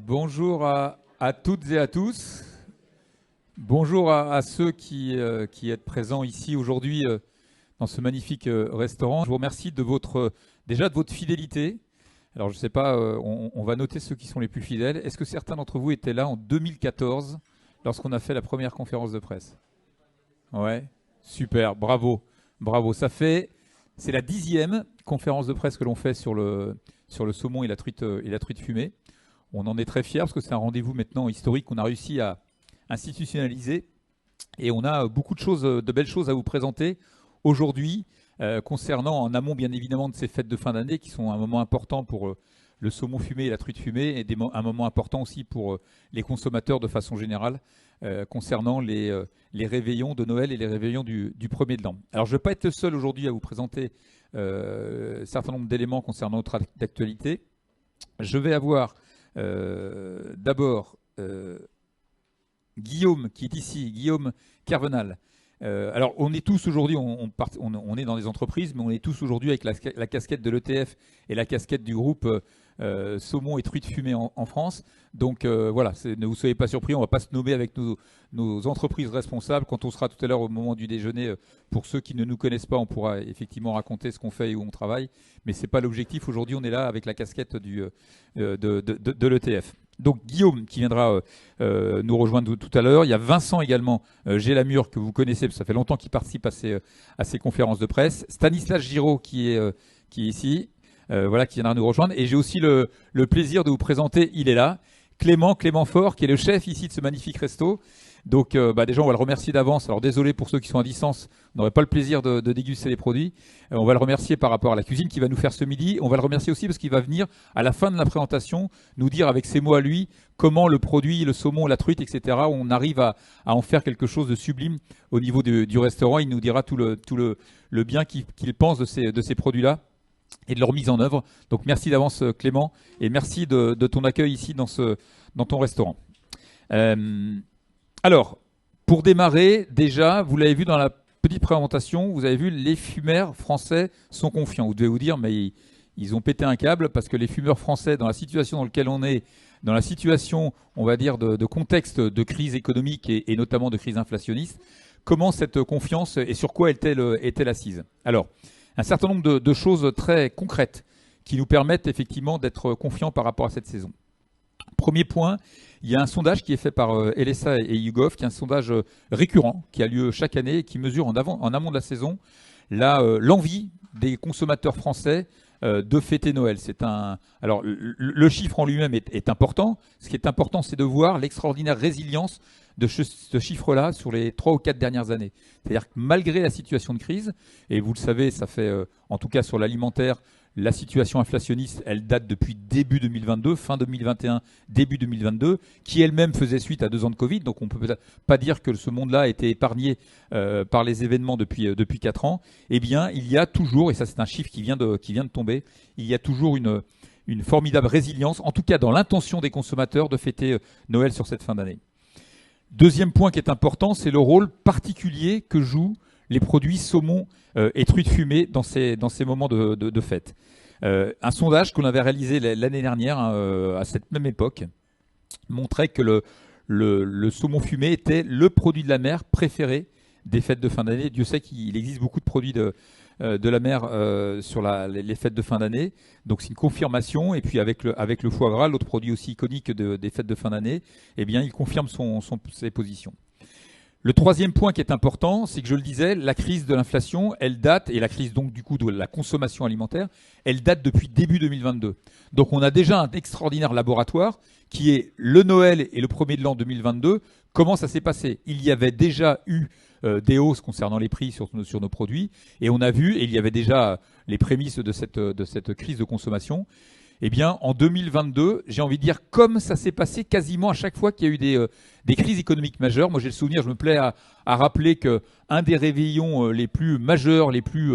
Bonjour à toutes et à tous. Bonjour à ceux qui êtes présents ici aujourd'hui dans ce magnifique restaurant. Je vous remercie déjà de votre fidélité. Alors je ne sais pas, on va noter ceux qui sont les plus fidèles. Est-ce que certains d'entre vous étaient là en 2014 lorsqu'on a fait la première conférence de presse? Ouais, super, bravo, bravo. C'est la 10e conférence de presse que l'on fait sur le saumon et la truite fumée. On en est très fiers parce que c'est un rendez-vous maintenant historique qu'on a réussi à institutionnaliser et on a beaucoup de belles choses à vous présenter aujourd'hui concernant en amont bien évidemment de ces fêtes de fin d'année qui sont un moment important pour le saumon fumé et la truite fumée et un moment important aussi pour les consommateurs de façon générale concernant les réveillons de Noël et les réveillons du 1er de l'an. Alors je ne vais pas être le seul aujourd'hui à vous présenter un certain nombre d'éléments concernant notre actualité. Je vais avoir d'abord Guillaume qui est ici, Guillaume Kervenal. Alors on est tous aujourd'hui, on est dans des entreprises, mais on est tous aujourd'hui avec la casquette de l'ETF et la casquette du groupe saumon et truite fumée en France. Donc voilà, ne vous soyez pas surpris, on ne va pas se nommer avec nos entreprises responsables. Quand on sera tout à l'heure au moment du déjeuner, pour ceux qui ne nous connaissent pas, on pourra effectivement raconter ce qu'on fait et où on travaille. Mais ce n'est pas l'objectif. Aujourd'hui, on est là avec la casquette de l'ETF. Donc Guillaume qui viendra nous rejoindre tout à l'heure. Il y a Vincent également, Gélamur, que vous connaissez, parce que ça fait longtemps qu'il participe à ces conférences de presse. Stanislas Giraud qui est ici, qui viendra nous rejoindre. Et j'ai aussi le plaisir de vous présenter, il est là, Clément Faure, qui est le chef ici de ce magnifique resto. Donc déjà, on va le remercier d'avance. Alors désolé pour ceux qui sont à distance, on n'aurait pas le plaisir de déguster les produits. On va le remercier par rapport à la cuisine qu'il va nous faire ce midi. On va le remercier aussi parce qu'il va venir à la fin de la présentation nous dire avec ses mots à lui comment le produit, le saumon, la truite, etc., on arrive à en faire quelque chose de sublime au niveau du restaurant. Il nous dira tout le bien qu'il pense de ces produits-là et de leur mise en œuvre. Donc merci d'avance Clément et merci de ton accueil ici dans ton restaurant. Alors, pour démarrer, déjà, vous l'avez vu dans la petite présentation, vous avez vu les fumeurs français sont confiants. Vous devez vous dire, mais ils ont pété un câble parce que les fumeurs français, dans la situation dans laquelle on est, dans la situation, on va dire, de contexte de crise économique et notamment de crise inflationniste, comment cette confiance et sur quoi est-elle assise? Alors, un certain nombre de choses très concrètes qui nous permettent effectivement d'être confiants par rapport à cette saison. Premier point, il y a un sondage qui est fait par LSA et YouGov, qui est un sondage récurrent, qui a lieu chaque année et qui mesure en amont de la saison l'envie des consommateurs français de fêter Noël. Alors, le chiffre en lui-même est important. Ce qui est important, c'est de voir l'extraordinaire résilience de ce chiffre-là sur les 3 ou 4 dernières années. C'est-à-dire que malgré la situation de crise, et vous le savez, ça fait, en tout cas sur l'alimentaire, la situation inflationniste, elle date depuis début 2022, fin 2021, début 2022, qui elle-même faisait suite à 2 ans de Covid. Donc on ne peut peut-être pas dire que ce monde-là a été épargné par les événements depuis 4 ans. Eh bien, il y a toujours, et ça c'est un chiffre qui vient de tomber, il y a toujours une formidable résilience, en tout cas dans l'intention des consommateurs de fêter Noël sur cette fin d'année. Deuxième point qui est important, c'est le rôle particulier que jouent les produits saumon et truite fumée dans ces moments de fête. Un sondage qu'on avait réalisé l'année dernière à cette même époque montrait que le saumon fumé était le produit de la mer préféré des fêtes de fin d'année. Dieu sait qu'il existe beaucoup de produits de la mer sur les fêtes de fin d'année. Donc c'est une confirmation. Et puis avec le foie gras, l'autre produit aussi iconique des fêtes de fin d'année, eh bien, il confirme ses positions. Le troisième point qui est important, c'est que je le disais, la crise de l'inflation, elle date, et la crise donc du coup de la consommation alimentaire, elle date depuis début 2022. Donc on a déjà un extraordinaire laboratoire qui est le Noël et le 1er de l'an 2022. Comment ça s'est passé? Il y avait déjà eu des hausses concernant les prix sur nos produits, et on a vu, et il y avait déjà les prémices de cette crise de consommation. Eh bien, en 2022, j'ai envie de dire, comme ça s'est passé quasiment à chaque fois qu'il y a eu des crises économiques majeures. Moi, j'ai le souvenir, je me plais à rappeler qu'un des réveillons les plus majeurs, les plus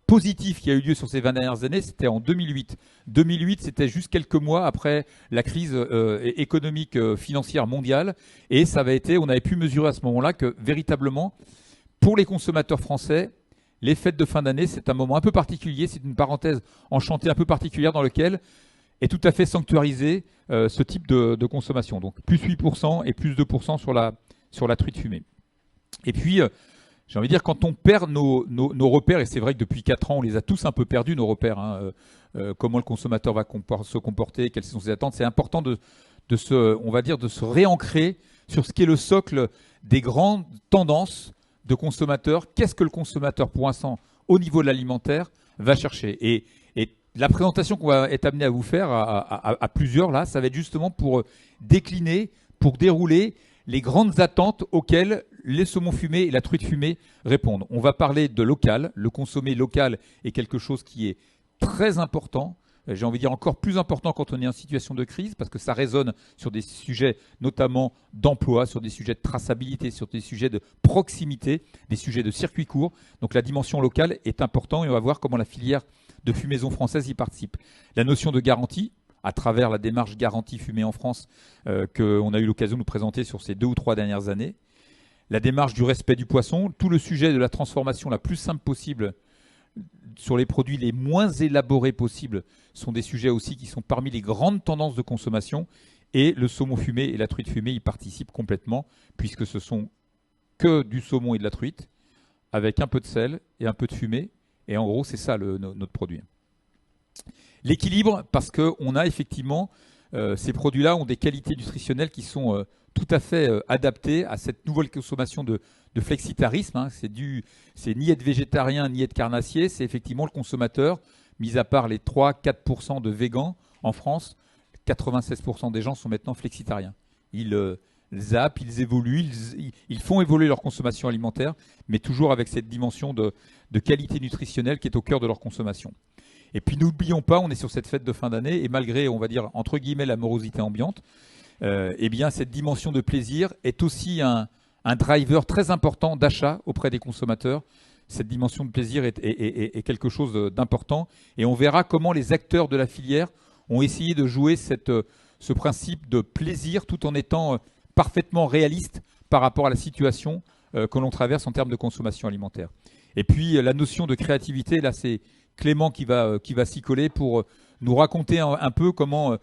positifs qui a eu lieu sur ces 20 dernières années, c'était en 2008. 2008, c'était juste quelques mois après la crise économique financière mondiale. Et on avait pu mesurer à ce moment-là que, véritablement, pour les consommateurs français, les fêtes de fin d'année, c'est un moment un peu particulier, c'est une parenthèse enchantée un peu particulière dans lequel est tout à fait sanctuarisé ce type de consommation. Donc plus 8% et plus 2% sur la truite fumée. Et puis, j'ai envie de dire, quand on perd nos repères, et c'est vrai que depuis 4 ans, on les a tous un peu perdus, nos repères, hein, comment le consommateur va se comporter, quelles sont ses attentes, c'est important de se réancrer sur ce qui est le socle des grandes tendances de consommateurs. Qu'est-ce que le consommateur, pour l'instant, au niveau de l'alimentaire, va chercher? Et la présentation qu'on va être amené à vous faire à plusieurs, là, ça va être justement pour décliner, pour dérouler les grandes attentes auxquelles les saumons fumés et la truite fumée répondent. On va parler de local. Le consommer local est quelque chose qui est très important. J'ai envie de dire encore plus important quand on est en situation de crise, parce que ça résonne sur des sujets notamment d'emploi, sur des sujets de traçabilité, sur des sujets de proximité, des sujets de circuit court. Donc la dimension locale est importante et on va voir comment la filière de fumaison française y participe. La notion de garantie, à travers la démarche garantie fumée en France qu'on a eu l'occasion de nous présenter sur ces 2 ou 3 dernières années. La démarche du respect du poisson, tout le sujet de la transformation la plus simple possible sur les produits les moins élaborés possibles sont des sujets aussi qui sont parmi les grandes tendances de consommation. Et le saumon fumé et la truite fumée y participent complètement, puisque ce sont que du saumon et de la truite, avec un peu de sel et un peu de fumée. Et en gros, c'est ça notre produit. L'équilibre, parce qu'on a effectivement, ces produits-là ont des qualités nutritionnelles qui sont tout à fait adaptées à cette nouvelle consommation de flexitarisme. Hein. C'est ni être végétarien, ni être carnassier. C'est effectivement le consommateur, mis à part les 3-4% de végans en France, 96% des gens sont maintenant flexitariens. Ils zappent, ils évoluent, ils font évoluer leur consommation alimentaire, mais toujours avec cette dimension de qualité nutritionnelle qui est au cœur de leur consommation. Et puis n'oublions pas, on est sur cette fête de fin d'année, et malgré, on va dire, entre guillemets, la morosité ambiante, eh bien, cette dimension de plaisir est aussi un driver très important d'achat auprès des consommateurs. Cette dimension de plaisir est quelque chose d'important. Et on verra comment les acteurs de la filière ont essayé de jouer ce principe de plaisir tout en étant parfaitement réaliste par rapport à la situation que l'on traverse en termes de consommation alimentaire. Et puis la notion de créativité, là c'est Clément qui va s'y coller pour nous raconter un peu comment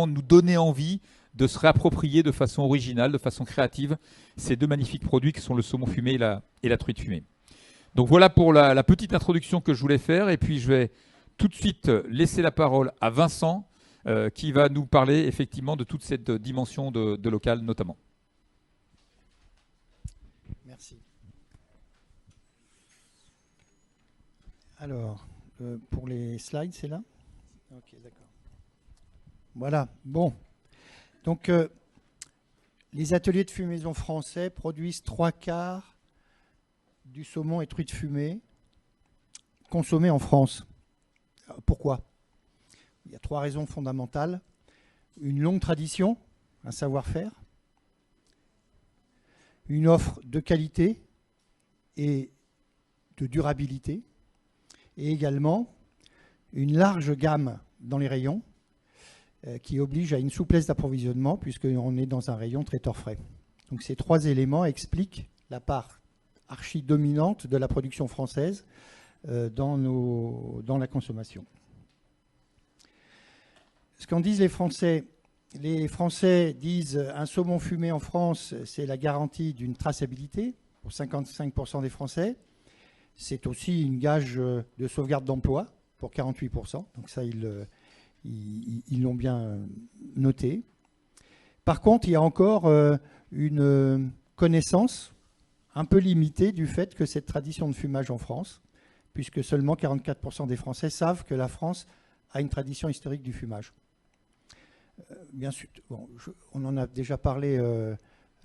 nous donner envie de se réapproprier de façon originale, de façon créative, ces 2 magnifiques produits qui sont le saumon fumé et la truite fumée. Donc voilà pour la petite introduction que je voulais faire. Et puis je vais tout de suite laisser la parole à Vincent qui va nous parler effectivement de toute cette dimension de local notamment. Merci. Alors, pour les slides, c'est là? Ok, d'accord. Voilà, bon. Donc, les ateliers de fumaison français produisent 3/4 du saumon et truite fumée consommés en France. Pourquoi? Il y a 3 raisons fondamentales. Une longue tradition, un savoir-faire, une offre de qualité et de durabilité, et également une large gamme dans les rayons qui oblige à une souplesse d'approvisionnement puisqu'on est dans un rayon traiteur frais. Donc ces 3 éléments expliquent la part archi-dominante de la production française dans la consommation. Ce qu'en disent les Français disent un saumon fumé en France, c'est la garantie d'une traçabilité pour 55% des Français. C'est aussi une gage de sauvegarde d'emploi pour 48%. Donc ça, ils l'ont bien noté. Par contre, il y a encore une connaissance un peu limitée du fait que cette tradition de fumage en France, puisque seulement 44% des Français savent que la France a une tradition historique du fumage. Bien sûr, bon, on en a déjà parlé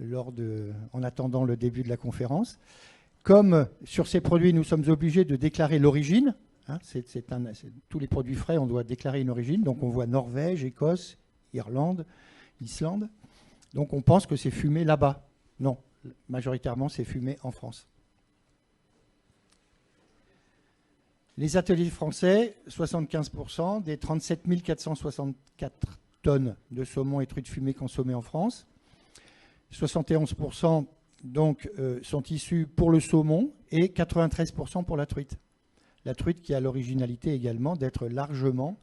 en attendant le début de la conférence. Comme sur ces produits, nous sommes obligés de déclarer l'origine, hein, tous les produits frais, on doit déclarer une origine. Donc on voit Norvège, Écosse, Irlande, Islande. Donc on pense que c'est fumé là-bas. Non, majoritairement c'est fumé en France. Les ateliers français, 75% des 37 464 tonnes de saumon et truite fumée consommées en France. 71% donc, sont issus pour le saumon et 93% pour la truite. La truite qui a l'originalité également d'être largement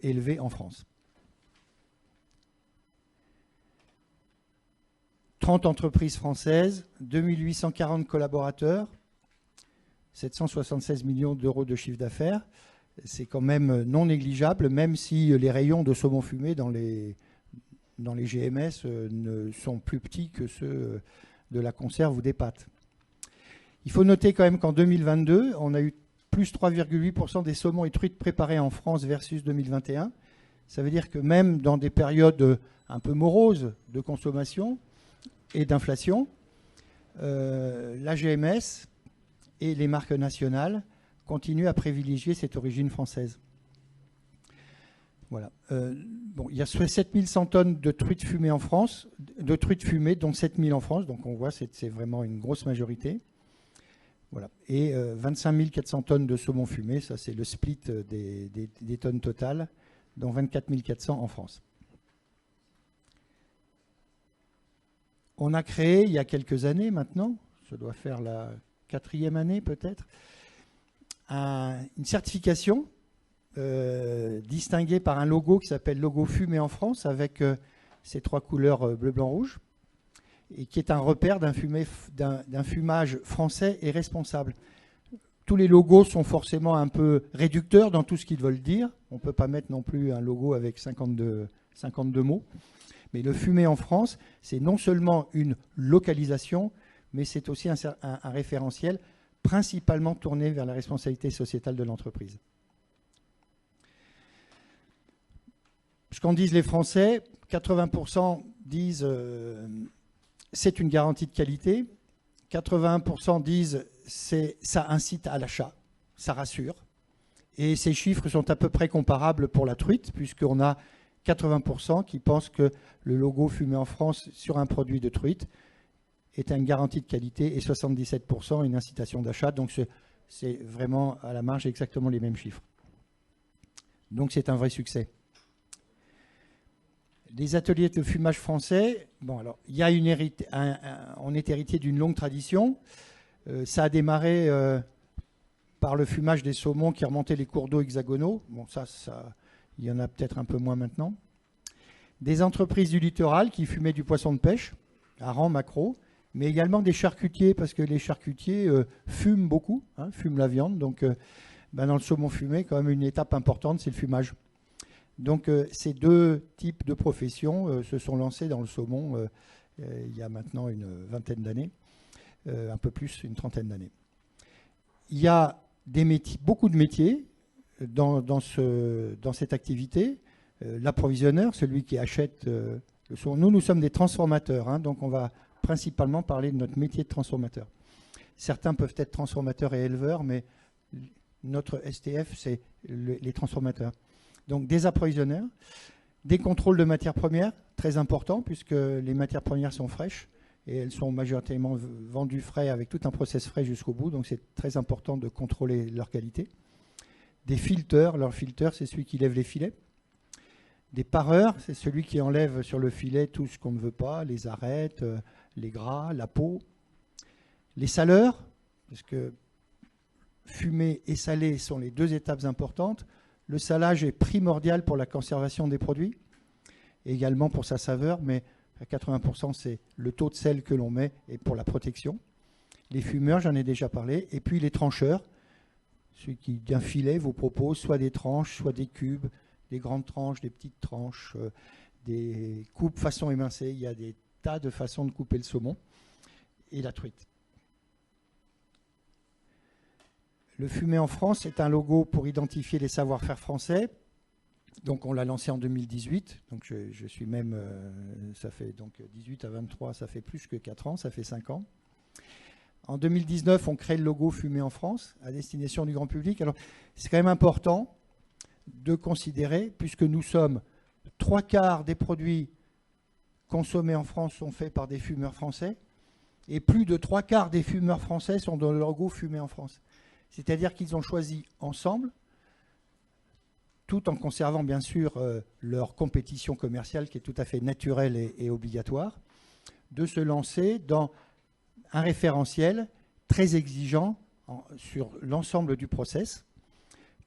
élevée en France. 30 entreprises françaises, 2840 collaborateurs, 776 millions d'euros de chiffre d'affaires. C'est quand même non négligeable, même si les rayons de saumon fumé dans les GMS ne sont plus petits que ceux de la conserve ou des pâtes. Il faut noter quand même qu'en 2022, on a eu plus 3,8% des saumons et truites préparés en France versus 2021. Ça veut dire que même dans des périodes un peu moroses de consommation et d'inflation, la GMS et les marques nationales continuent à privilégier cette origine française. Voilà. Bon, il y a 7100 tonnes de truites fumées en France, de truites fumées, dont 7000 en France. Donc on voit que c'est vraiment une grosse majorité. Voilà. Et 25 400 tonnes de saumon fumé, ça c'est le split des tonnes totales, dont 24 400 en France. On a créé, il y a quelques années maintenant, ça doit faire la 4e année peut-être, une certification distinguée par un logo qui s'appelle logo fumé en France, avec ces 3 couleurs bleu, blanc, rouge, et qui est un repère d'un fumage français et responsable. Tous les logos sont forcément un peu réducteurs dans tout ce qu'ils veulent dire. On ne peut pas mettre non plus un logo avec 52 mots. Mais le fumé en France, c'est non seulement une localisation, mais c'est aussi un référentiel principalement tourné vers la responsabilité sociétale de l'entreprise. Ce qu'en disent les Français, 80% disent c'est une garantie de qualité, 81% disent ça incite à l'achat, ça rassure. Et ces chiffres sont à peu près comparables pour la truite, puisqu'on a 80% qui pensent que le logo fumé en France sur un produit de truite est une garantie de qualité et 77% une incitation d'achat. Donc c'est vraiment à la marge exactement les mêmes chiffres. Donc c'est un vrai succès. Les ateliers de fumage français, bon alors il y a on est héritier d'une longue tradition. Ça a démarré par le fumage des saumons qui remontaient les cours d'eau hexagonaux. Bon ça il y en a peut-être un peu moins maintenant. Des entreprises du littoral qui fumaient du poisson de pêche, hareng, maquereau, mais également des charcutiers, parce que les charcutiers fument beaucoup, fument la viande. Donc dans le saumon fumé, quand même une étape importante, c'est le fumage. Donc ces deux types de professions se sont lancés dans le saumon il y a maintenant une vingtaine d'années, un peu plus, une trentaine d'années. Il y a beaucoup de métiers dans cette activité. L'approvisionneur, celui qui achète le saumon. Nous sommes des transformateurs, donc on va principalement parler de notre métier de transformateur. Certains peuvent être transformateurs et éleveurs, mais notre STF, c'est les transformateurs. Donc des approvisionneurs, des contrôles de matières premières, très importants, puisque les matières premières sont fraîches et elles sont majoritairement vendues frais avec tout un process frais jusqu'au bout, donc c'est très important de contrôler leur qualité. Des filteurs, leur filteur, c'est celui qui lève les filets. Des pareurs, c'est celui qui enlève sur le filet tout ce qu'on ne veut pas, les arêtes, les gras, la peau. Les saleurs, parce que fumé et salé sont les deux étapes importantes. Le salage est primordial pour la conservation des produits, et également pour sa saveur, mais à 80% c'est le taux de sel que l'on met et pour la protection. Les fumeurs, j'en ai déjà parlé, et puis les trancheurs, celui qui d'un filet vous propose soit des tranches, soit des cubes, des grandes tranches, des petites tranches, des coupes façon émincée. Il y a des tas de façons de couper le saumon et la truite. Le fumé en France est un logo pour identifier les savoir-faire français. Donc on l'a lancé en 2018. Donc je suis même, ça fait donc 18 à 23, ça fait plus que 4 ans, ça fait 5 ans. En 2019, on crée le logo fumé en France à destination du grand public. Alors c'est quand même important de considérer, puisque nous sommes 3/4 des produits consommés en France sont faits par des fumeurs français, et plus de 3/4 des fumeurs français sont dans le logo fumé en France. C'est-à-dire qu'ils ont choisi ensemble, tout en conservant bien sûr leur compétition commerciale qui est tout à fait naturelle et obligatoire, de se lancer dans un référentiel très exigeant sur l'ensemble du process,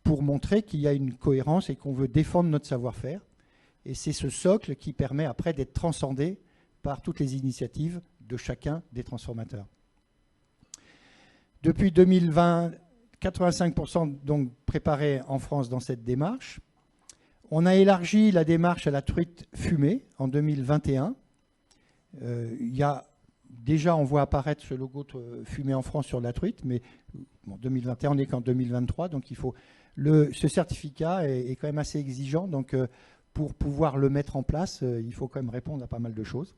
pour montrer qu'il y a une cohérence et qu'on veut défendre notre savoir-faire. Et c'est ce socle qui permet après d'être transcendé par toutes les initiatives de chacun des transformateurs. Depuis 2020, 85% donc préparés en France dans cette démarche. On a élargi la démarche à la truite fumée en 2021. Déjà, on voit apparaître ce logo fumé en France sur la truite, mais en 2021, on n'est qu'en 2023, donc il faut ce certificat est quand même assez exigeant, donc pour pouvoir le mettre en place, il faut quand même répondre à pas mal de choses.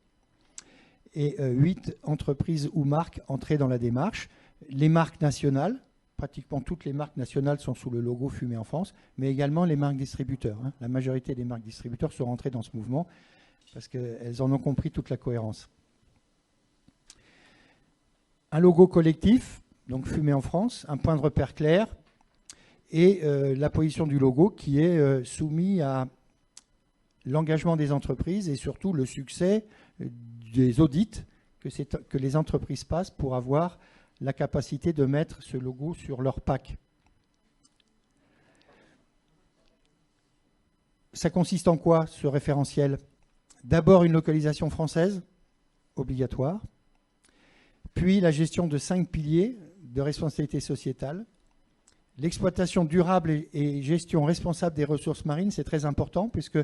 Et 8 entreprises ou marques entrées dans la démarche. Les marques nationales, pratiquement toutes les marques nationales sont sous le logo fumé en France, mais également les marques distributeurs. La majorité des marques distributeurs sont rentrées dans ce mouvement parce qu'elles en ont compris toute la cohérence. Un logo collectif, donc fumé en France, un point de repère clair, et la position du logo qui est soumis à l'engagement des entreprises et surtout le succès des audits que les entreprises passent pour avoir la capacité de mettre ce logo sur leur pack. Ça consiste en quoi, ce référentiel? D'abord, une localisation française, obligatoire, puis la gestion de 5 piliers de responsabilité sociétale, l'exploitation durable et gestion responsable des ressources marines, c'est très important puisque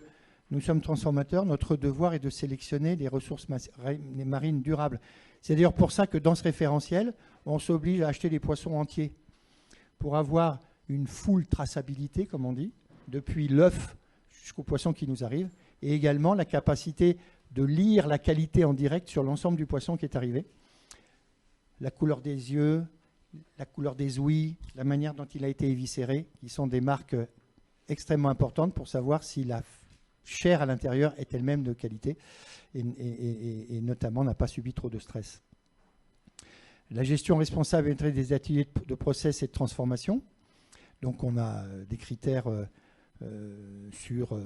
nous sommes transformateurs, notre devoir est de sélectionner des ressources marines durables. C'est d'ailleurs pour ça que dans ce référentiel, on s'oblige à acheter des poissons entiers pour avoir une full traçabilité, comme on dit, depuis l'œuf jusqu'au poisson qui nous arrive, et également la capacité de lire la qualité en direct sur l'ensemble du poisson qui est arrivé. La couleur des yeux, la couleur des ouïes, la manière dont il a été éviscéré, qui sont des marques extrêmement importantes pour savoir si la chair à l'intérieur est elle-même de qualité et notamment n'a pas subi trop de stress. La gestion responsable des ateliers de process et de transformation. Donc on a des critères sur...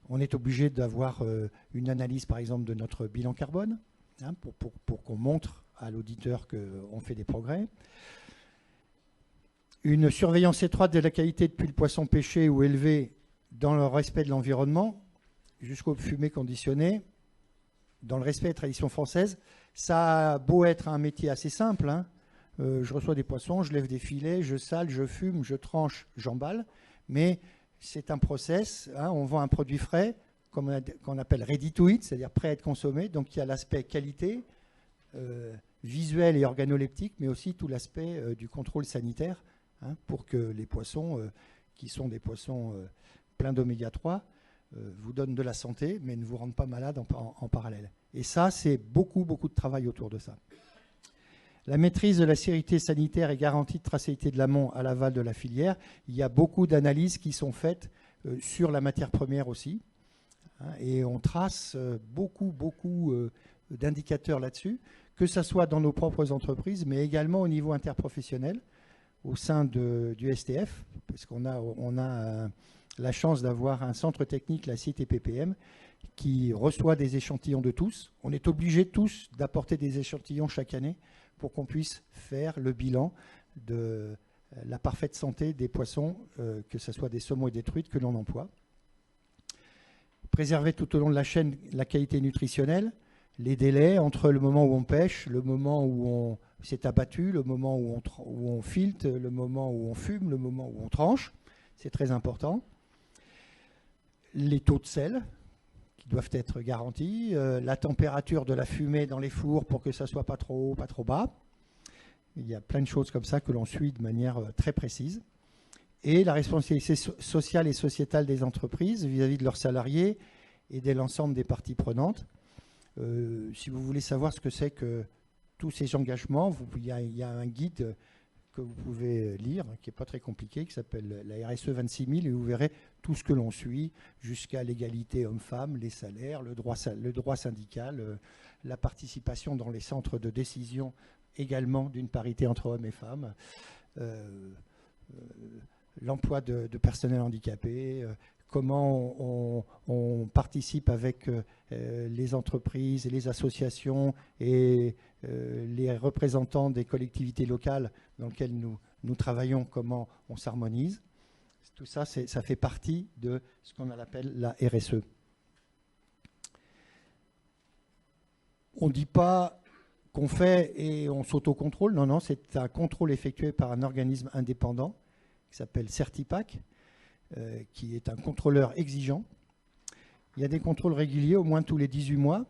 on est obligé d'avoir une analyse par exemple de notre bilan carbone pour qu'on montre à l'auditeur qu'on fait des progrès. Une surveillance étroite de la qualité depuis le poisson pêché ou élevé dans le respect de l'environnement jusqu'au fumé conditionné, dans le respect des traditions françaises. Ça a beau être un métier assez simple, je reçois des poissons, je lève des filets, je sale, je fume, je tranche, j'emballe, mais c'est un process, on vend un produit frais, qu'on appelle ready to eat, c'est-à-dire prêt à être consommé, donc il y a l'aspect qualité, visuel et organoleptique, mais aussi tout l'aspect du contrôle sanitaire, pour que les poissons, qui sont des poissons pleins d'oméga 3, vous donnent de la santé, mais ne vous rendent pas malade en parallèle. Et ça, c'est beaucoup, beaucoup de travail autour de ça. La maîtrise de la sécurité sanitaire et garantie de traçabilité de l'amont à l'aval de la filière. Il y a beaucoup d'analyses qui sont faites sur la matière première aussi. Et on trace beaucoup d'indicateurs là-dessus, que ce soit dans nos propres entreprises, mais également au niveau interprofessionnel, au sein du STF, parce qu'on a la chance d'avoir un centre technique, la CITPPM, qui reçoit des échantillons de tous. On est obligés tous d'apporter des échantillons chaque année pour qu'on puisse faire le bilan de la parfaite santé des poissons, que ce soit des saumons et des truites que l'on emploie. Préserver tout au long de la chaîne la qualité nutritionnelle, les délais entre le moment où on pêche, le moment où on s'est abattu, le moment où on filte, le moment où on fume, le moment où on tranche. C'est très important. Les taux de sel qui doivent être garantis, la température de la fumée dans les fours pour que ça ne soit pas trop haut, pas trop bas. Il y a plein de choses comme ça que l'on suit de manière très précise. Et la responsabilité sociale et sociétale des entreprises vis-à-vis de leurs salariés et de l'ensemble des parties prenantes. Si vous voulez savoir ce que c'est que tous ces engagements, il y a un guide que vous pouvez lire, qui n'est pas très compliqué, qui s'appelle la RSE 26000, et vous verrez tout ce que l'on suit, jusqu'à l'égalité homme-femme, les salaires, le droit syndical, la participation dans les centres de décision également d'une parité entre hommes et femmes, l'emploi de personnel handicapé, comment on participe avec les entreprises et les associations et les représentants des collectivités locales dans lesquelles nous travaillons, comment on s'harmonise. Tout ça, ça fait partie de ce qu'on appelle la RSE. On ne dit pas qu'on fait et on s'autocontrôle. Non, non, c'est un contrôle effectué par un organisme indépendant qui s'appelle Certipac, qui est un contrôleur exigeant. Il y a des contrôles réguliers, au moins tous les 18 mois,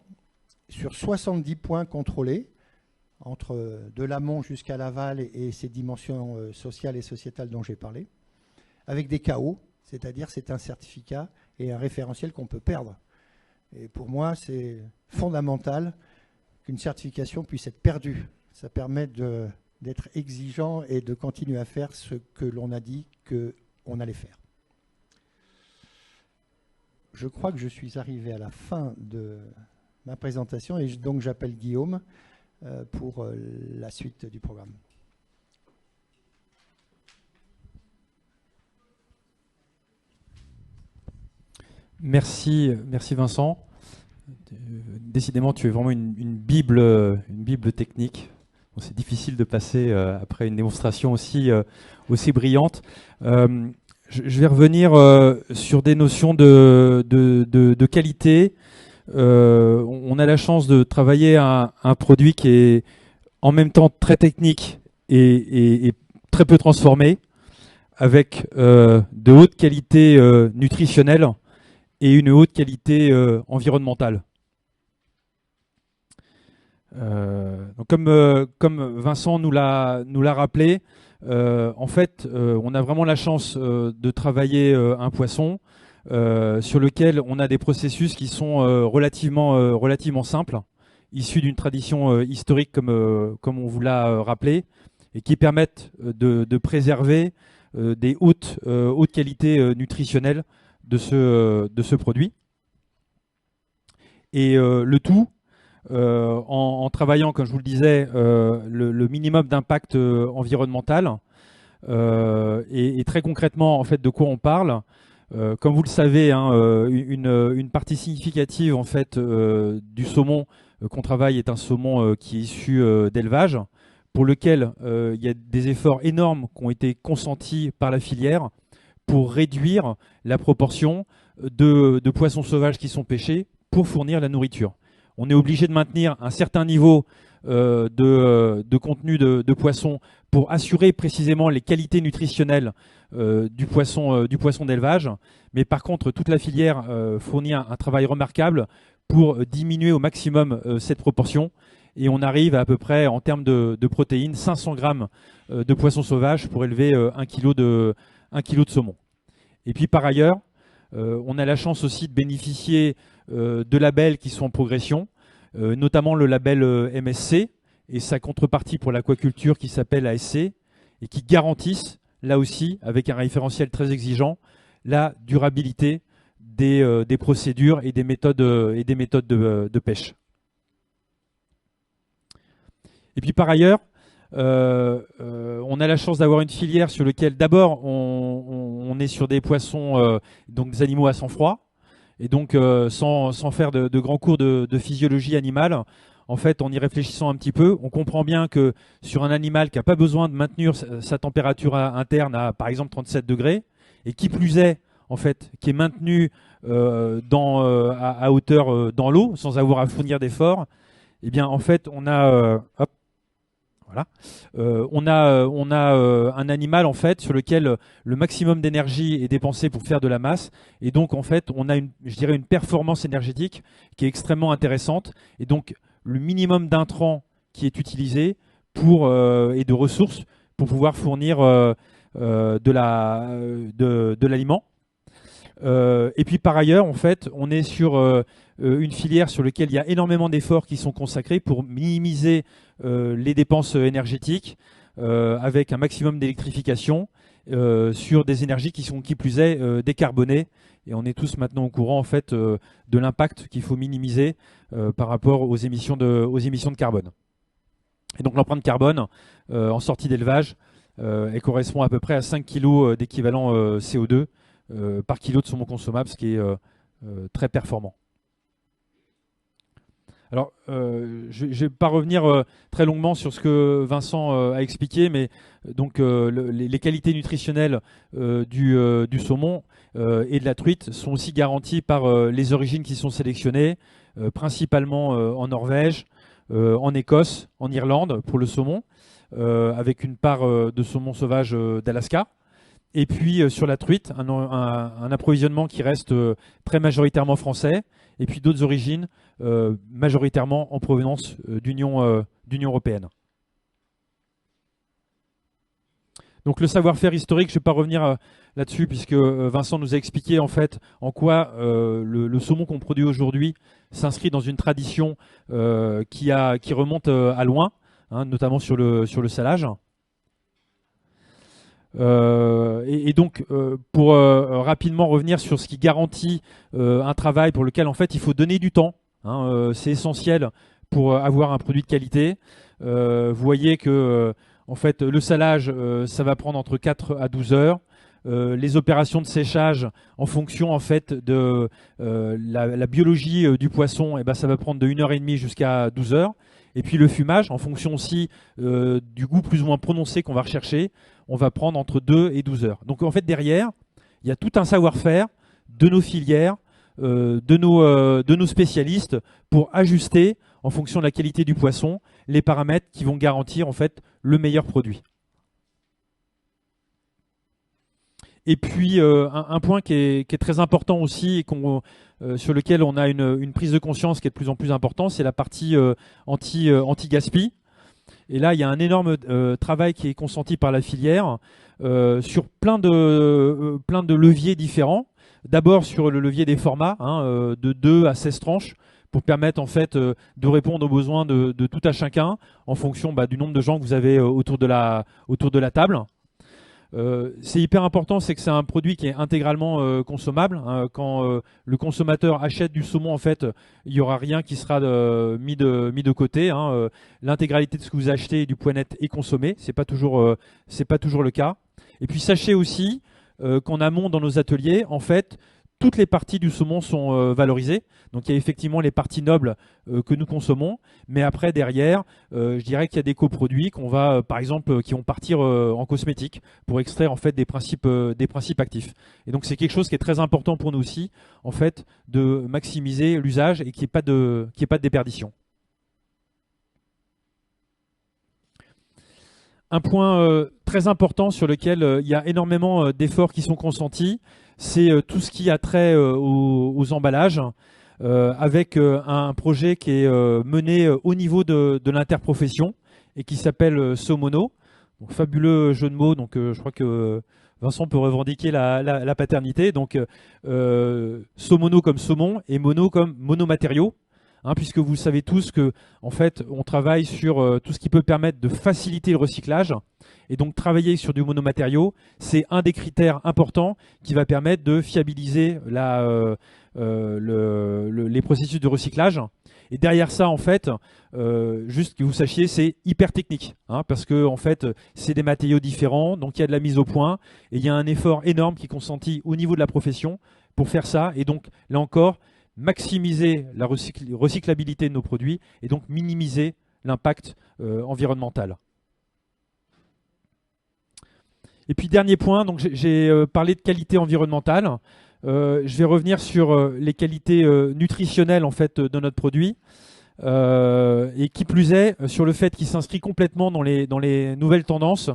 sur 70 points contrôlés, entre de l'amont jusqu'à l'aval et ces dimensions sociales et sociétales dont j'ai parlé, avec des KO, c'est-à-dire c'est un certificat et un référentiel qu'on peut perdre. Et pour moi, c'est fondamental qu'une certification puisse être perdue. Ça permet d'être exigeant et de continuer à faire ce que l'on a dit qu'on allait faire. Je crois que je suis arrivé à la fin de ma présentation et donc j'appelle Guillaume pour la suite du programme. Merci Vincent. Décidément, tu es vraiment une bible technique. Bon, c'est difficile de passer après une démonstration aussi brillante. Je vais revenir sur des notions de qualité. On a la chance de travailler un produit qui est en même temps très technique et très peu transformé, avec de haute qualité nutritionnelle et une haute qualité environnementale. Donc comme Vincent nous l'a rappelé, en fait, on a vraiment la chance de travailler un poisson sur lequel on a des processus qui sont relativement simples, issus d'une tradition historique comme on vous l'a rappelé, et qui permettent de préserver des hautes qualités nutritionnelles de ce produit. Et le tout en travaillant, comme je vous le disais, le minimum d'impact environnemental. Et très concrètement, en fait, de quoi on parle. Comme vous le savez, hein, une partie significative en fait, du saumon qu'on travaille est un saumon qui est issu d'élevage, pour lequel il y a des efforts énormes qui ont été consentis par la filière pour réduire la proportion de poissons sauvages qui sont pêchés pour fournir la nourriture. On est obligé de maintenir un certain niveau de contenu de poisson pour assurer précisément les qualités nutritionnelles du poisson d'élevage. Mais par contre, toute la filière fournit un travail remarquable pour diminuer au maximum cette proportion. Et on arrive à peu près, en termes de protéines, 500 grammes de poisson sauvage pour élever 1 kg de saumon. Et puis par ailleurs, on a la chance aussi de bénéficier de labels qui sont en progression, notamment le label MSC et sa contrepartie pour l'aquaculture qui s'appelle ASC, et qui garantissent, là aussi, avec un référentiel très exigeant, la durabilité des procédures et des méthodes de pêche. Et puis par ailleurs, on a la chance d'avoir une filière sur laquelle d'abord on est sur des poissons, donc des animaux à sang froid, et donc sans faire de grands cours de physiologie animale. En fait, en y réfléchissant un petit peu, on comprend bien que sur un animal qui n'a pas besoin de maintenir sa température interne à par exemple 37 degrés, et qui plus est, en fait, qui est maintenu à hauteur dans l'eau, sans avoir à fournir d'efforts, eh bien en fait on a voilà. On a un animal en fait sur lequel le maximum d'énergie est dépensé pour faire de la masse, et donc en fait on a je dirais une performance énergétique qui est extrêmement intéressante, et donc le minimum d'intrants qui est utilisé et de ressources pour pouvoir fournir de l'aliment. Et puis par ailleurs, en fait, on est sur une filière sur laquelle il y a énormément d'efforts qui sont consacrés pour minimiser les dépenses énergétiques avec un maximum d'électrification sur des énergies qui plus est décarbonées. Et on est tous maintenant au courant en fait de l'impact qu'il faut minimiser par rapport aux émissions de carbone. Et donc l'empreinte carbone en sortie d'élevage, elle correspond à peu près à 5 kg d'équivalent CO2 par kilo de saumon consommable, ce qui est très performant. Alors, je ne vais pas revenir très longuement sur ce que Vincent a expliqué, mais donc les qualités nutritionnelles du saumon et de la truite sont aussi garanties par les origines qui sont sélectionnées, principalement en Norvège, en Écosse, en Irlande pour le saumon, avec une part de saumon sauvage d'Alaska. Et puis sur la truite, un approvisionnement qui reste très majoritairement français, et puis d'autres origines majoritairement en provenance d'Union européenne. Donc le savoir-faire historique, je ne vais pas revenir là-dessus puisque Vincent nous a expliqué en fait en quoi le saumon qu'on produit aujourd'hui s'inscrit dans une tradition qui remonte à loin, hein, notamment sur le salage. Et donc, pour rapidement revenir sur ce qui garantit un travail pour lequel en fait il faut donner du temps, hein, c'est essentiel pour avoir un produit de qualité. Vous voyez que en fait, le salage, ça va prendre entre 4 à 12 heures. Les opérations de séchage, en fonction en fait de la biologie du poisson, eh ben, ça va prendre de 1h30 jusqu'à 12 heures. Et puis le fumage, en fonction aussi du goût plus ou moins prononcé qu'on va rechercher, on va prendre entre 2 et 12 heures. Donc en fait, derrière, il y a tout un savoir-faire de nos filières, de nos spécialistes pour ajuster, en fonction de la qualité du poisson, les paramètres qui vont garantir en fait le meilleur produit. Et puis un point qui est très important aussi et sur lequel on a une prise de conscience qui est de plus en plus importante, c'est la partie anti-gaspi. Et là, il y a un énorme travail qui est consenti par la filière sur plein de leviers différents. D'abord sur le levier des formats, hein, de 2 à 16 tranches, pour permettre en fait de répondre aux besoins de tout à chacun en fonction du nombre de gens que vous avez autour de la table. C'est hyper important, c'est que c'est un produit qui est intégralement consommable. Hein, quand le consommateur achète du saumon, en fait, il n'y aura rien qui sera mis de côté. Hein. L'intégralité de ce que vous achetez du point net est consommé. C'est pas toujours le cas. Et puis sachez aussi qu'en amont dans nos ateliers, en fait, toutes les parties du saumon sont valorisées. Donc il y a effectivement les parties nobles que nous consommons, mais après derrière, je dirais qu'il y a des coproduits qu'on va, par exemple, qui vont partir en cosmétique pour extraire en fait des principes actifs. Et donc c'est quelque chose qui est très important pour nous aussi, en fait, de maximiser l'usage et qu'il n'y ait pas de déperdition. Un point très important sur lequel il y a énormément d'efforts qui sont consentis, c'est tout ce qui a trait aux emballages, avec un projet qui est mené au niveau de l'interprofession et qui s'appelle Saumono. Donc, fabuleux jeu de mots, donc je crois que Vincent peut revendiquer la paternité. Donc Saumono comme saumon et mono comme monomatériaux. Hein, puisque vous savez tous que en fait, on travaille sur tout ce qui peut permettre de faciliter le recyclage. Et donc travailler sur du monomatériau, c'est un des critères importants qui va permettre de fiabiliser les processus de recyclage. Et derrière ça, en fait, juste que vous sachiez, c'est hyper technique, hein, parce que en fait, c'est des matériaux différents, donc il y a de la mise au point, et il y a un effort énorme qui est consenti au niveau de la profession pour faire ça. Et donc là encore, maximiser la recyclabilité de nos produits et donc minimiser l'impact environnemental. Et puis dernier point, donc j'ai parlé de qualité environnementale. Je vais revenir sur les qualités nutritionnelles en fait de notre produit, et qui plus est sur le fait qu'il s'inscrit complètement dans les nouvelles tendances,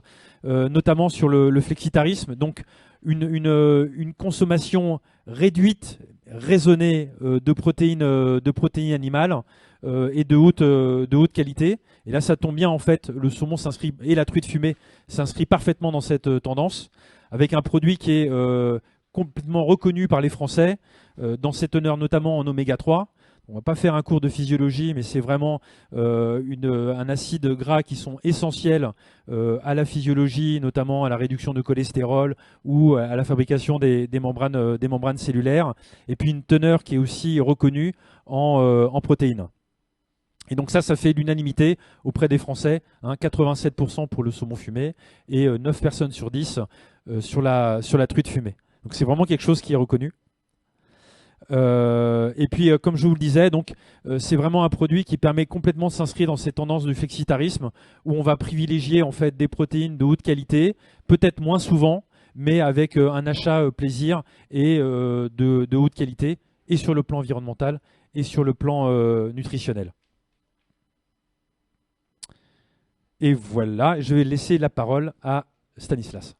notamment sur le flexitarisme. Donc une consommation réduite, raisonnée de protéines animales et de haute qualité. Et là, ça tombe bien, en fait, le saumon s'inscrit, et la truite fumée s'inscrit parfaitement dans cette tendance, avec un produit qui est complètement reconnu par les Français, dans ses teneurs notamment en oméga 3. On ne va pas faire un cours de physiologie, mais c'est vraiment un acide gras qui sont essentiels à la physiologie, notamment à la réduction de cholestérol ou à la fabrication des membranes cellulaires. Et puis une teneur qui est aussi reconnue en protéines. Et donc ça fait l'unanimité auprès des Français, hein, 87% pour le saumon fumé et 9 personnes sur 10 sur la truite fumée. Donc c'est vraiment quelque chose qui est reconnu. Et puis, comme je vous le disais, donc c'est vraiment un produit qui permet complètement de s'inscrire dans ces tendances du flexitarisme, où on va privilégier en fait des protéines de haute qualité, peut-être moins souvent, mais avec un achat plaisir et de haute qualité, et sur le plan environnemental et sur le plan nutritionnel. Et voilà, je vais laisser la parole à Stanislas.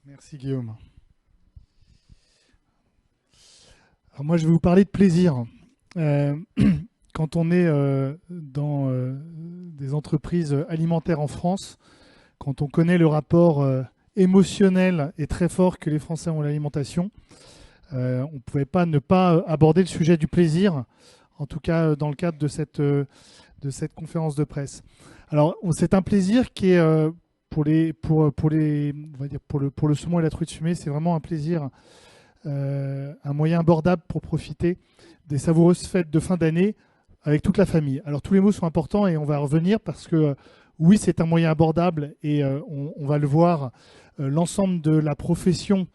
Merci Guillaume. Alors moi je vais vous parler de plaisir. Quand on est dans des entreprises alimentaires en France, quand on connaît le rapport émotionnel et très fort que les Français ont à l'alimentation, on ne pouvait pas ne pas aborder le sujet du plaisir, en tout cas dans le cadre de cette conférence de presse. Alors c'est un plaisir qui est pour le saumon et la truite fumée, c'est vraiment un plaisir, un moyen abordable pour profiter des savoureuses fêtes de fin d'année avec toute la famille. Alors tous les mots sont importants et on va revenir parce que oui, c'est un moyen abordable et on va le voir, l'ensemble de la profession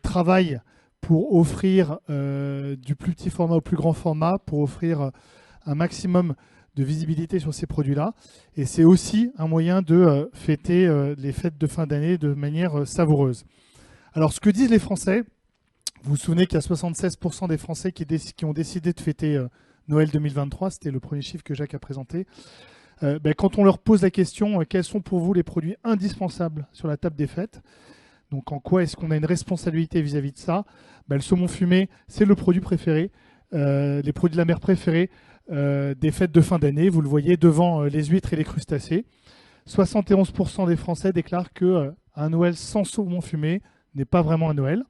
travaille pour offrir du plus petit format au plus grand format, pour offrir un maximum de visibilité sur ces produits-là. Et c'est aussi un moyen de fêter les fêtes de fin d'année de manière savoureuse. Alors ce que disent les Français, vous vous souvenez qu'il y a 76% des Français qui ont décidé de fêter Noël 2023, c'était le premier chiffre que Jacques a présenté. Quand on leur pose la question, quels sont pour vous les produits indispensables sur la table des fêtes? Donc en quoi est-ce qu'on a une responsabilité vis-à-vis de ça? Le saumon fumé, c'est le produit préféré, les produits de la mer préférés des fêtes de fin d'année. Vous le voyez devant les huîtres et les crustacés. 71% des Français déclarent que un Noël sans saumon fumé n'est pas vraiment un Noël.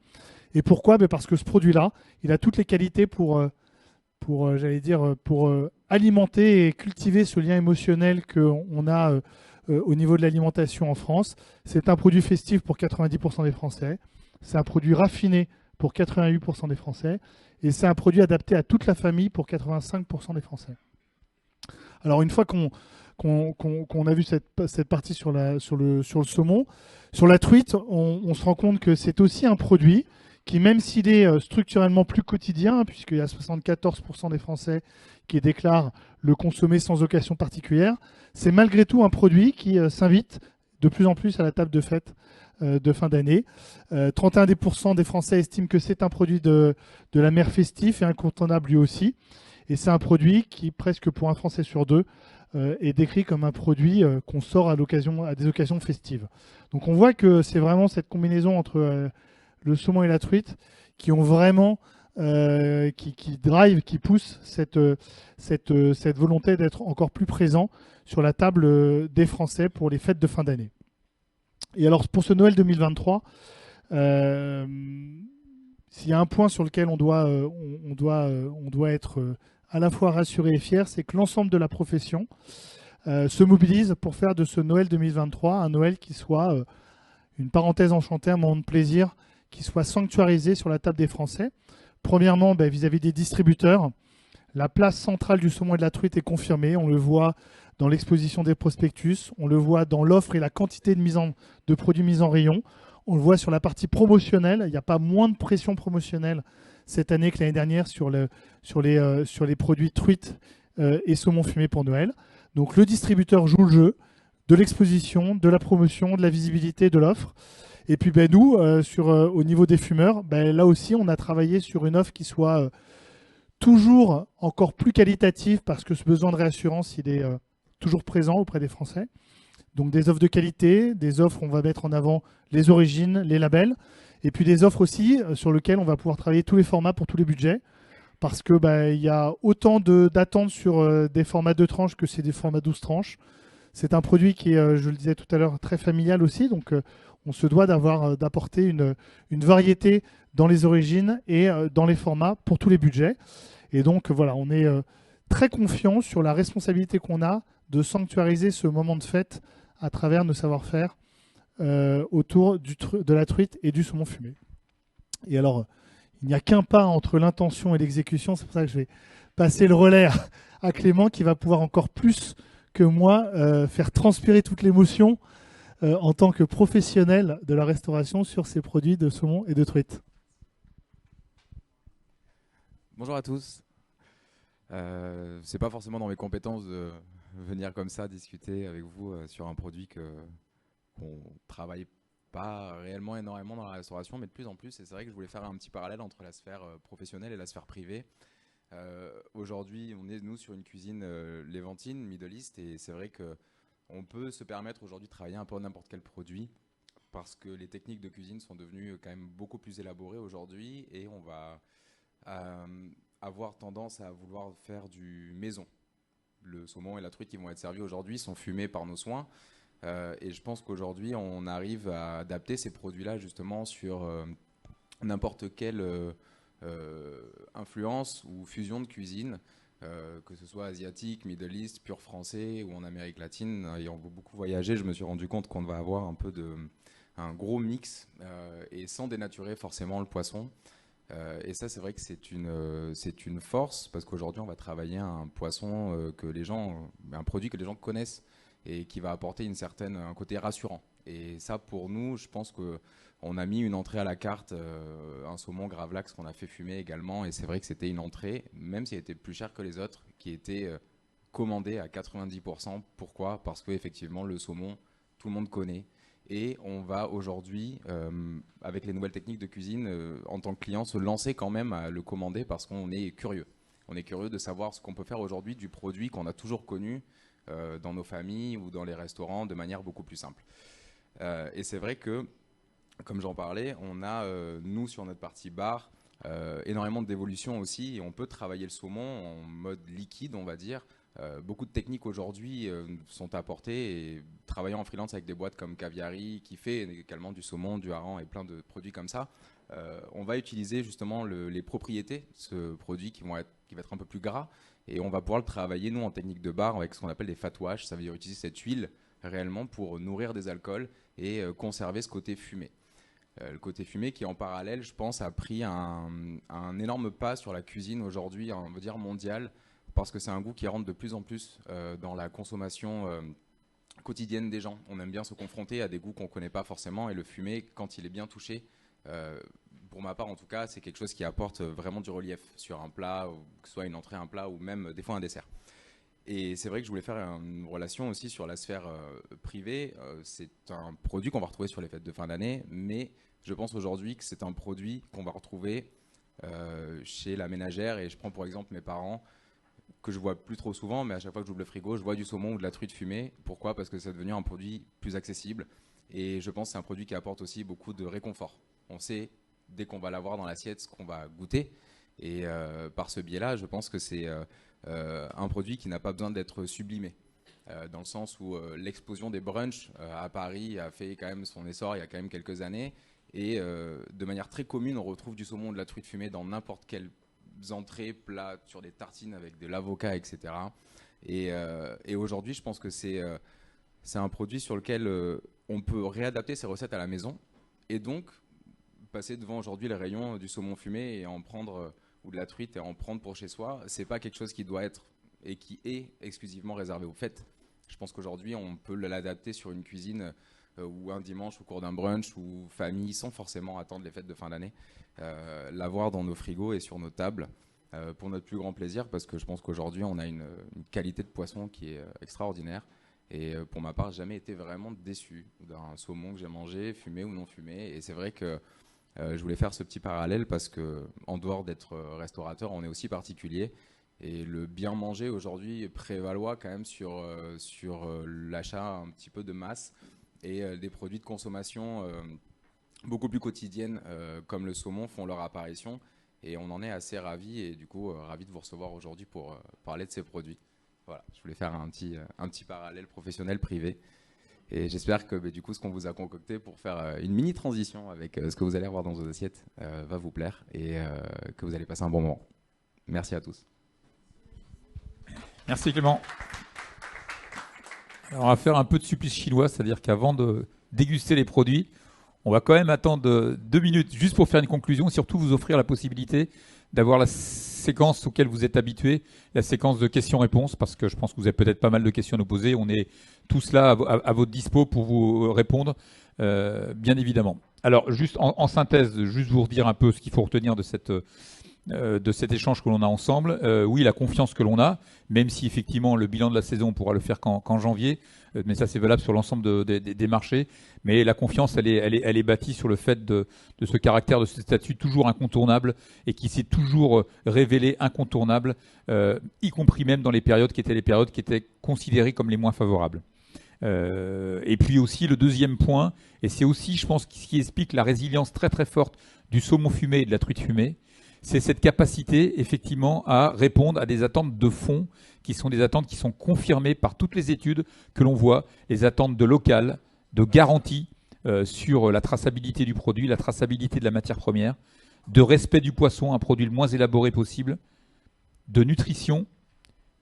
Et pourquoi? Parce que ce produit-là, il a toutes les qualités pour alimenter et cultiver ce lien émotionnel qu'on a au niveau de l'alimentation en France. C'est un produit festif pour 90% des Français. C'est un produit raffiné pour 88% des Français. Et c'est un produit adapté à toute la famille pour 85% des Français. Alors une fois qu'on a vu cette partie sur le saumon, sur la truite, on se rend compte que c'est aussi un produit qui, même s'il est structurellement plus quotidien, puisqu'il y a 74% des Français qui déclarent le consommer sans occasion particulière, c'est malgré tout un produit qui s'invite de plus en plus à la table de fête de fin d'année. 31% des Français estiment que c'est un produit de la mer festif et incontournable lui aussi. Et c'est un produit qui, presque pour un Français sur deux, est décrit comme un produit qu'on sort à des occasions festives. Donc on voit que c'est vraiment cette combinaison entre le saumon et la truite qui ont vraiment qui pousse cette volonté d'être encore plus présent sur la table des Français pour les fêtes de fin d'année. Et alors pour ce Noël 2023, s'il y a un point sur lequel on doit être à la fois rassuré et fier, c'est que l'ensemble de la profession se mobilise pour faire de ce Noël 2023 un Noël qui soit une parenthèse enchantée, un moment de plaisir, qui soit sanctuarisé sur la table des Français. Premièrement, vis-à-vis des distributeurs, la place centrale du saumon et de la truite est confirmée. On le voit dans l'exposition des prospectus, on le voit dans l'offre et la quantité de produits mis en rayon. On le voit sur la partie promotionnelle. Il n'y a pas moins de pression promotionnelle cette année que l'année dernière sur les produits truite et saumon fumé pour Noël. Donc le distributeur joue le jeu de l'exposition, de la promotion, de la visibilité, de l'offre. Et puis nous, au niveau des fumeurs, là aussi, on a travaillé sur une offre qui soit toujours encore plus qualitative parce que ce besoin de réassurance, il est toujours présent auprès des Français. Donc des offres de qualité, des offres, on va mettre en avant les origines, les labels, et puis des offres aussi sur lesquelles on va pouvoir travailler tous les formats pour tous les budgets, parce que il y a autant d'attentes sur des formats 2 tranches que c'est des formats 12 tranches. C'est un produit qui est, je le disais tout à l'heure, très familial aussi, donc on se doit d'apporter une variété dans les origines et dans les formats pour tous les budgets. Et donc voilà, on est très confiant sur la responsabilité qu'on a de sanctuariser ce moment de fête à travers nos savoir-faire autour de la truite et du saumon fumé. Et alors, il n'y a qu'un pas entre l'intention et l'exécution, c'est pour ça que je vais passer le relais à Clément qui va pouvoir encore plus que moi faire transpirer toute l'émotion en tant que professionnel de la restauration sur ces produits de saumon et de truite. Bonjour à tous. C'est pas forcément dans mes compétences de venir comme ça discuter avec vous sur un produit qu'on travaille pas réellement énormément dans la restauration, mais de plus en plus. Et c'est vrai que je voulais faire un petit parallèle entre la sphère professionnelle et la sphère privée. Aujourd'hui, on est, nous, sur une cuisine lévantine, Middle East, et c'est vrai qu'on peut se permettre aujourd'hui de travailler un peu n'importe quel produit, parce que les techniques de cuisine sont devenues quand même beaucoup plus élaborées aujourd'hui, et on va avoir tendance à vouloir faire du maison. Le saumon et la truite qui vont être servis aujourd'hui sont fumés par nos soins, et je pense qu'aujourd'hui, on arrive à adapter ces produits-là justement sur n'importe quelle influence ou fusion de cuisine, que ce soit asiatique, Middle East, pur français ou en Amérique latine. Ayant beaucoup voyagé, je me suis rendu compte qu'on va avoir un gros mix et sans dénaturer forcément le poisson. Et ça, c'est vrai que c'est une force, parce qu'aujourd'hui, on va travailler un poisson un produit que les gens connaissent et qui va apporter un côté rassurant. Et ça, pour nous, je pense qu'on a mis une entrée à la carte, un saumon gravlax qu'on a fait fumer également. Et c'est vrai que c'était une entrée, même si elle était plus chère que les autres, qui était commandée à 90%. Pourquoi ? Parce qu'effectivement, le saumon, tout le monde connaît. Et on va aujourd'hui, avec les nouvelles techniques de cuisine, en tant que client, se lancer quand même à le commander, parce qu'on est curieux. On est curieux de savoir ce qu'on peut faire aujourd'hui du produit qu'on a toujours connu dans nos familles ou dans les restaurants de manière beaucoup plus simple. Et c'est vrai que, comme j'en parlais, on a, nous, sur notre partie bar, énormément d'évolution aussi, et on peut travailler le saumon en mode liquide, on va dire. Beaucoup de techniques aujourd'hui sont apportées, et travaillant en freelance avec des boîtes comme Caviari, qui fait également du saumon, du hareng et plein de produits comme ça, on va utiliser justement les propriétés de ce produit qui va être un peu plus gras, et on va pouvoir le travailler, nous, en technique de bar, avec ce qu'on appelle des fat wash. Ça veut dire utiliser cette huile réellement pour nourrir des alcools et conserver ce côté fumé. Le côté fumé qui, en parallèle, je pense, a pris un énorme pas sur la cuisine aujourd'hui, on va dire mondiale, parce que c'est un goût qui rentre de plus en plus dans la consommation quotidienne des gens. On aime bien se confronter à des goûts qu'on ne connaît pas forcément, et le fumé, quand il est bien touché, pour ma part en tout cas, c'est quelque chose qui apporte vraiment du relief sur un plat, que ce soit une entrée, un plat ou même des fois un dessert. Et c'est vrai que je voulais faire une relation aussi sur la sphère privée. C'est un produit qu'on va retrouver sur les fêtes de fin d'année, mais je pense aujourd'hui que c'est un produit qu'on va retrouver chez la ménagère. Et je prends pour exemple mes parents, que je vois plus trop souvent, mais à chaque fois que j'ouvre le frigo, je vois du saumon ou de la truite fumée. Pourquoi ? Parce que c'est devenu un produit plus accessible, et je pense que c'est un produit qui apporte aussi beaucoup de réconfort. On sait, dès qu'on va l'avoir dans l'assiette, ce qu'on va goûter, et par ce biais-là, je pense que c'est un produit qui n'a pas besoin d'être sublimé, dans le sens où l'explosion des brunchs à Paris a fait quand même son essor il y a quand même quelques années, et de manière très commune, on retrouve du saumon ou de la truite fumée dans n'importe quel entrées, plats, sur des tartines avec de l'avocat, etc. Et aujourd'hui, je pense que c'est un produit sur lequel on peut réadapter ses recettes à la maison, et donc passer devant aujourd'hui les rayons du saumon fumé et en prendre, ou de la truite et en prendre pour chez soi. C'est pas quelque chose qui doit être et qui est exclusivement réservé aux fêtes. Je pense qu'aujourd'hui, on peut l'adapter sur une cuisine ou un dimanche au cours d'un brunch ou famille, sans forcément attendre les fêtes de fin d'année, l'avoir dans nos frigos et sur nos tables pour notre plus grand plaisir, parce que je pense qu'aujourd'hui on a une qualité de poisson qui est extraordinaire, et pour ma part, j'ai jamais été vraiment déçu d'un saumon que j'ai mangé, fumé ou non fumé. Et c'est vrai que je voulais faire ce petit parallèle, parce que en dehors d'être restaurateur, on est aussi particulier. Et le bien manger aujourd'hui prévaloir quand même sur l'achat un petit peu de masse, et des produits de consommation beaucoup plus quotidiennes comme le saumon font leur apparition. Et on en est assez ravis, et du coup ravis de vous recevoir aujourd'hui pour parler de ces produits. Voilà, je voulais faire un petit parallèle professionnel privé. Et j'espère que du coup ce qu'on vous a concocté pour faire une mini transition avec ce que vous allez avoir dans vos assiettes va vous plaire, et que vous allez passer un bon moment. Merci à tous. Merci Clément. Alors, on va faire un peu de supplice chinois, c'est-à-dire qu'avant de déguster les produits, on va quand même attendre 2 minutes juste pour faire une conclusion, surtout vous offrir la possibilité d'avoir la séquence auquel vous êtes habitués, la séquence de questions-réponses, parce que je pense que vous avez peut-être pas mal de questions à nous poser. On est tous là à votre dispo pour vous répondre, bien évidemment. Alors, juste en synthèse, juste vous redire un peu ce qu'il faut retenir de de cet échange que l'on a ensemble. Oui, la confiance que l'on a, même si effectivement le bilan de la saison, on pourra le faire qu'en janvier, mais ça c'est valable sur l'ensemble des marchés. Mais la confiance, elle est bâtie sur le fait de ce caractère, de ce statut toujours incontournable et qui s'est toujours révélé incontournable, y compris même dans les périodes qui étaient considérées comme les moins favorables. Et puis aussi le deuxième point, et c'est aussi, je pense, ce qui explique la résilience très très forte du saumon fumé et de la truite fumée, c'est cette capacité effectivement à répondre à des attentes de fond qui sont des attentes qui sont confirmées par toutes les études que l'on voit, les attentes de local, de garantie sur la traçabilité du produit, la traçabilité de la matière première, de respect du poisson, un produit le moins élaboré possible, de nutrition,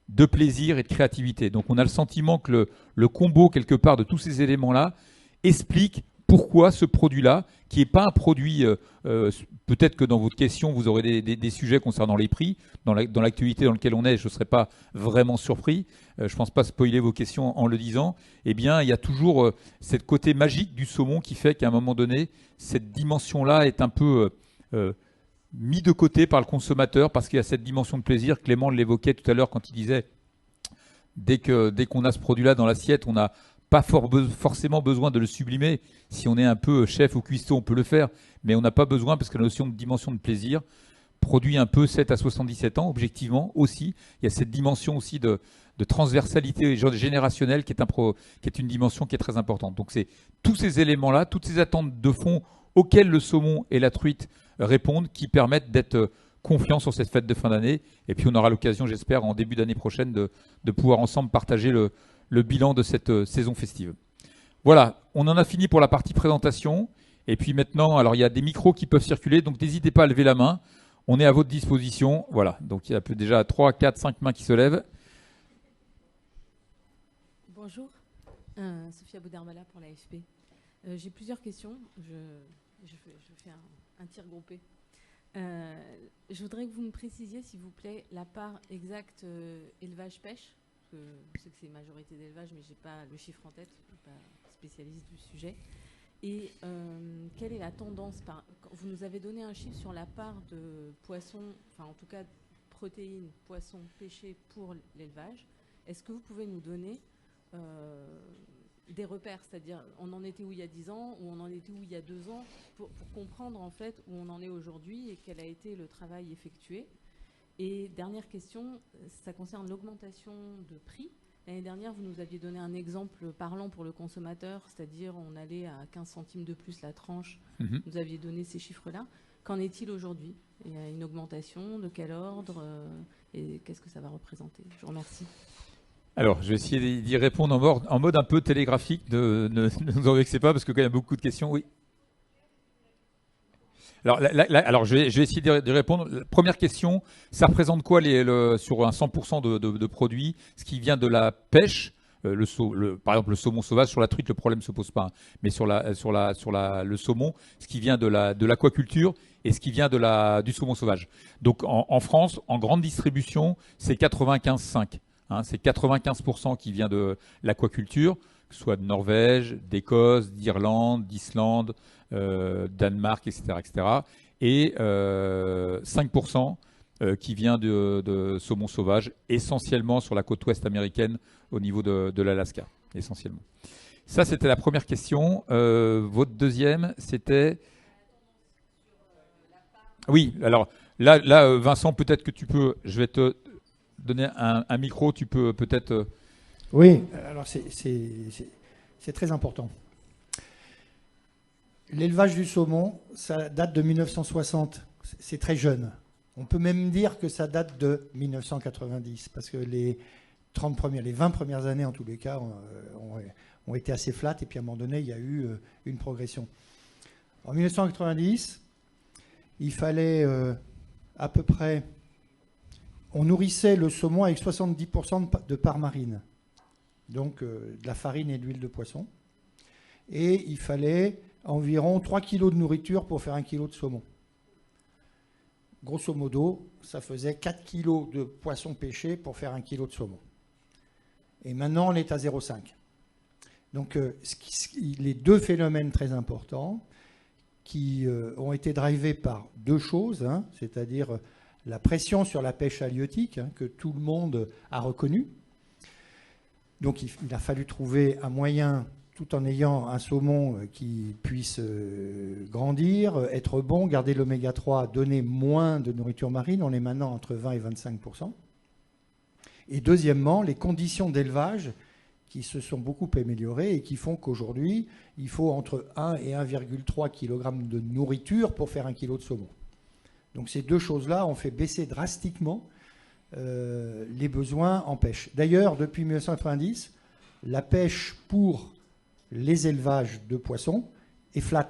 de plaisir et de créativité. Donc on a le sentiment que le combo quelque part de tous ces éléments-là explique pourquoi ce produit-là, qui n'est pas un produit, peut-être que dans votre question, vous aurez des sujets concernant les prix, dans l'actualité dans laquelle on est, je ne serais pas vraiment surpris, je ne pense pas spoiler vos questions en le disant, eh bien il y a toujours cette côté magique du saumon qui fait qu'à un moment donné, cette dimension-là est un peu mis de côté par le consommateur parce qu'il y a cette dimension de plaisir. Clément l'évoquait tout à l'heure quand il disait dès qu'on a ce produit-là dans l'assiette, on n'a pas forcément besoin de le sublimer. Si on est un peu chef ou cuistot, on peut le faire, mais on n'a pas besoin parce que la notion de dimension de plaisir produit un peu 7 à 77 ans, objectivement aussi. Il y a cette dimension aussi de transversalité générationnelle qui est une dimension qui est très importante. Donc c'est tous ces éléments-là, toutes ces attentes de fond auxquelles le saumon et la truite répondent qui permettent d'être confiants sur cette fête de fin d'année. Et puis on aura l'occasion, j'espère, en début d'année prochaine de pouvoir ensemble partager le bilan de cette saison festive. Voilà, on en a fini pour la partie présentation. Et puis maintenant, alors il y a des micros qui peuvent circuler, donc n'hésitez pas à lever la main. On est à votre disposition. Voilà, donc il y a déjà 3, 4, 5 mains qui se lèvent. Bonjour, Sophia Boudarmala pour l'AFP. J'ai plusieurs questions. Je fais un tir groupé. Je voudrais que vous me précisiez, s'il vous plaît, la part exacte élevage-pêche. Je sais que c'est majorité d'élevage, mais je n'ai pas le chiffre en tête. Je ne suis pas spécialiste du sujet. Et quelle est la tendance vous nous avez donné un chiffre sur la part de poissons, enfin en tout cas protéines, poissons pêchés pour l'élevage. Est-ce que vous pouvez nous donner des repères, c'est-à-dire on en était où il y a 10 ans, ou on en était où il y a 2 ans, pour comprendre en fait où on en est aujourd'hui et quel a été le travail effectué. Et dernière question, ça concerne l'augmentation de prix. L'année dernière, vous nous aviez donné un exemple parlant pour le consommateur, c'est-à-dire on allait à 15 centimes de plus la tranche. Vous aviez donné ces chiffres-là. Qu'en est-il aujourd'hui? Il y a une augmentation, de quel ordre et qu'est-ce que ça va représenter? Je vous remercie. Alors, je vais essayer d'y répondre en mode un peu télégraphique. Ne vous en vexez pas parce que quand il y a beaucoup de questions, oui. Alors je vais essayer de répondre. La première question, ça représente quoi sur un 100% de produits, ce qui vient de la pêche, par exemple le saumon sauvage, sur la truite le problème ne se pose pas, hein, mais sur le saumon, ce qui vient de l'aquaculture et ce qui vient du saumon sauvage. Donc en France, en grande distribution, c'est 95,5. Hein, c'est 95% qui vient de l'aquaculture, que ce soit de Norvège, d'Écosse, d'Irlande, d'Islande, Danemark, etc., etc. Et 5% qui vient de saumon sauvage, essentiellement sur la côte ouest américaine, au niveau de l'Alaska, essentiellement. Ça, c'était la première question. Votre deuxième, c'était... Oui, alors là Vincent, peut-être que tu peux... Je vais te donner un micro, tu peux peut-être... Oui, alors c'est très important. L'élevage du saumon, ça date de 1960. C'est très jeune. On peut même dire que ça date de 1990, parce que les 20 premières années, en tous les cas, ont été assez flattes, et puis à un moment donné, il y a eu une progression. En 1990, il fallait à peu près... On nourrissait le saumon avec 70% de part marine, donc de la farine et de l'huile de poisson. Et il fallait environ 3 kg de nourriture pour faire 1 kg de saumon. Grosso modo, ça faisait 4 kg de poisson pêché pour faire 1 kg de saumon. Et maintenant, on est à 0,5. Donc, les deux phénomènes très importants qui ont été drivés par deux choses, hein, c'est-à-dire la pression sur la pêche halieutique, que tout le monde a reconnu. Donc il a fallu trouver un moyen, tout en ayant un saumon qui puisse grandir, être bon, garder l'oméga 3, donner moins de nourriture marine. On est maintenant entre 20 et 25%. Et deuxièmement, les conditions d'élevage qui se sont beaucoup améliorées et qui font qu'aujourd'hui, il faut entre 1 et 1,3 kg de nourriture pour faire 1 kg de saumon. Donc ces deux choses-là ont fait baisser drastiquement les besoins en pêche. D'ailleurs, depuis 1990, la pêche pour les élevages de poissons est flat.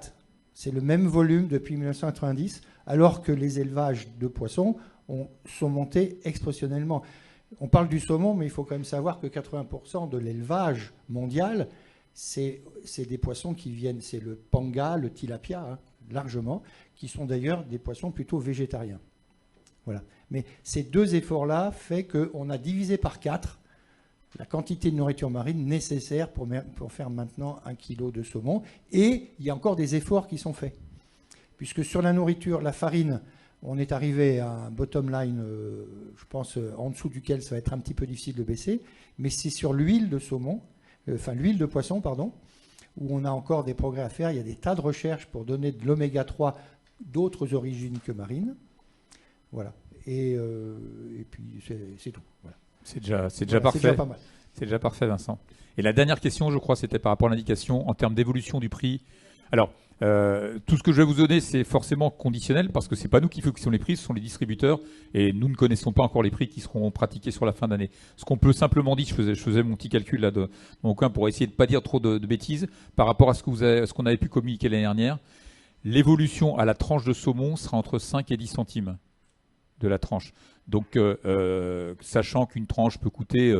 C'est le même volume depuis 1990, alors que les élevages de poissons sont montés exponentiellement. On parle du saumon, mais il faut quand même savoir que 80% de l'élevage mondial, c'est des poissons qui viennent, c'est le panga, le tilapia, largement, qui sont d'ailleurs des poissons plutôt végétariens. Voilà. Mais ces deux efforts-là font qu'on a divisé par 4 la quantité de nourriture marine nécessaire pour faire maintenant 1 kg de saumon. Et il y a encore des efforts qui sont faits. Puisque sur la nourriture, la farine, on est arrivé à un bottom line, je pense, en dessous duquel ça va être un petit peu difficile de baisser. Mais c'est sur l'huile de saumon, l'huile de poisson, pardon, où on a encore des progrès à faire. Il y a des tas de recherches pour donner de l'oméga 3 d'autres origines que marines. Voilà. Et puis, c'est tout. Voilà. C'est déjà parfait. C'est déjà pas mal. C'est déjà parfait, Vincent. Et la dernière question, je crois, c'était par rapport à l'indication en termes d'évolution du prix. Alors, tout ce que je vais vous donner, c'est forcément conditionnel parce que ce n'est pas nous qui fixons les prix, ce sont les distributeurs et nous ne connaissons pas encore les prix qui seront pratiqués sur la fin d'année. Ce qu'on peut simplement dire, je faisais mon petit calcul là de mon coin pour essayer de ne pas dire trop de bêtises par rapport à ce qu'on avait pu communiquer l'année dernière. L'évolution à la tranche de saumon sera entre 5 et 10 centimes de la tranche. Donc, sachant qu'une tranche peut coûter,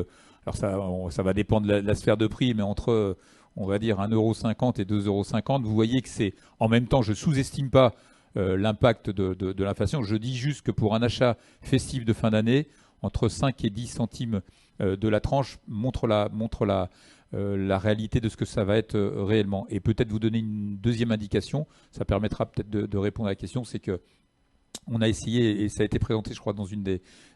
alors ça va dépendre de la sphère de prix, mais entre, on va dire, 1,50 € et 2,50 €, vous voyez que c'est, en même temps, je ne sous-estime pas l'impact de l'inflation. Je dis juste que pour un achat festif de fin d'année, entre 5 et 10 centimes de la tranche montre la réalité de ce que ça va être réellement. Et peut-être vous donner une deuxième indication, ça permettra peut-être de répondre à la question, c'est que on a essayé, et ça a été présenté, je crois, dans une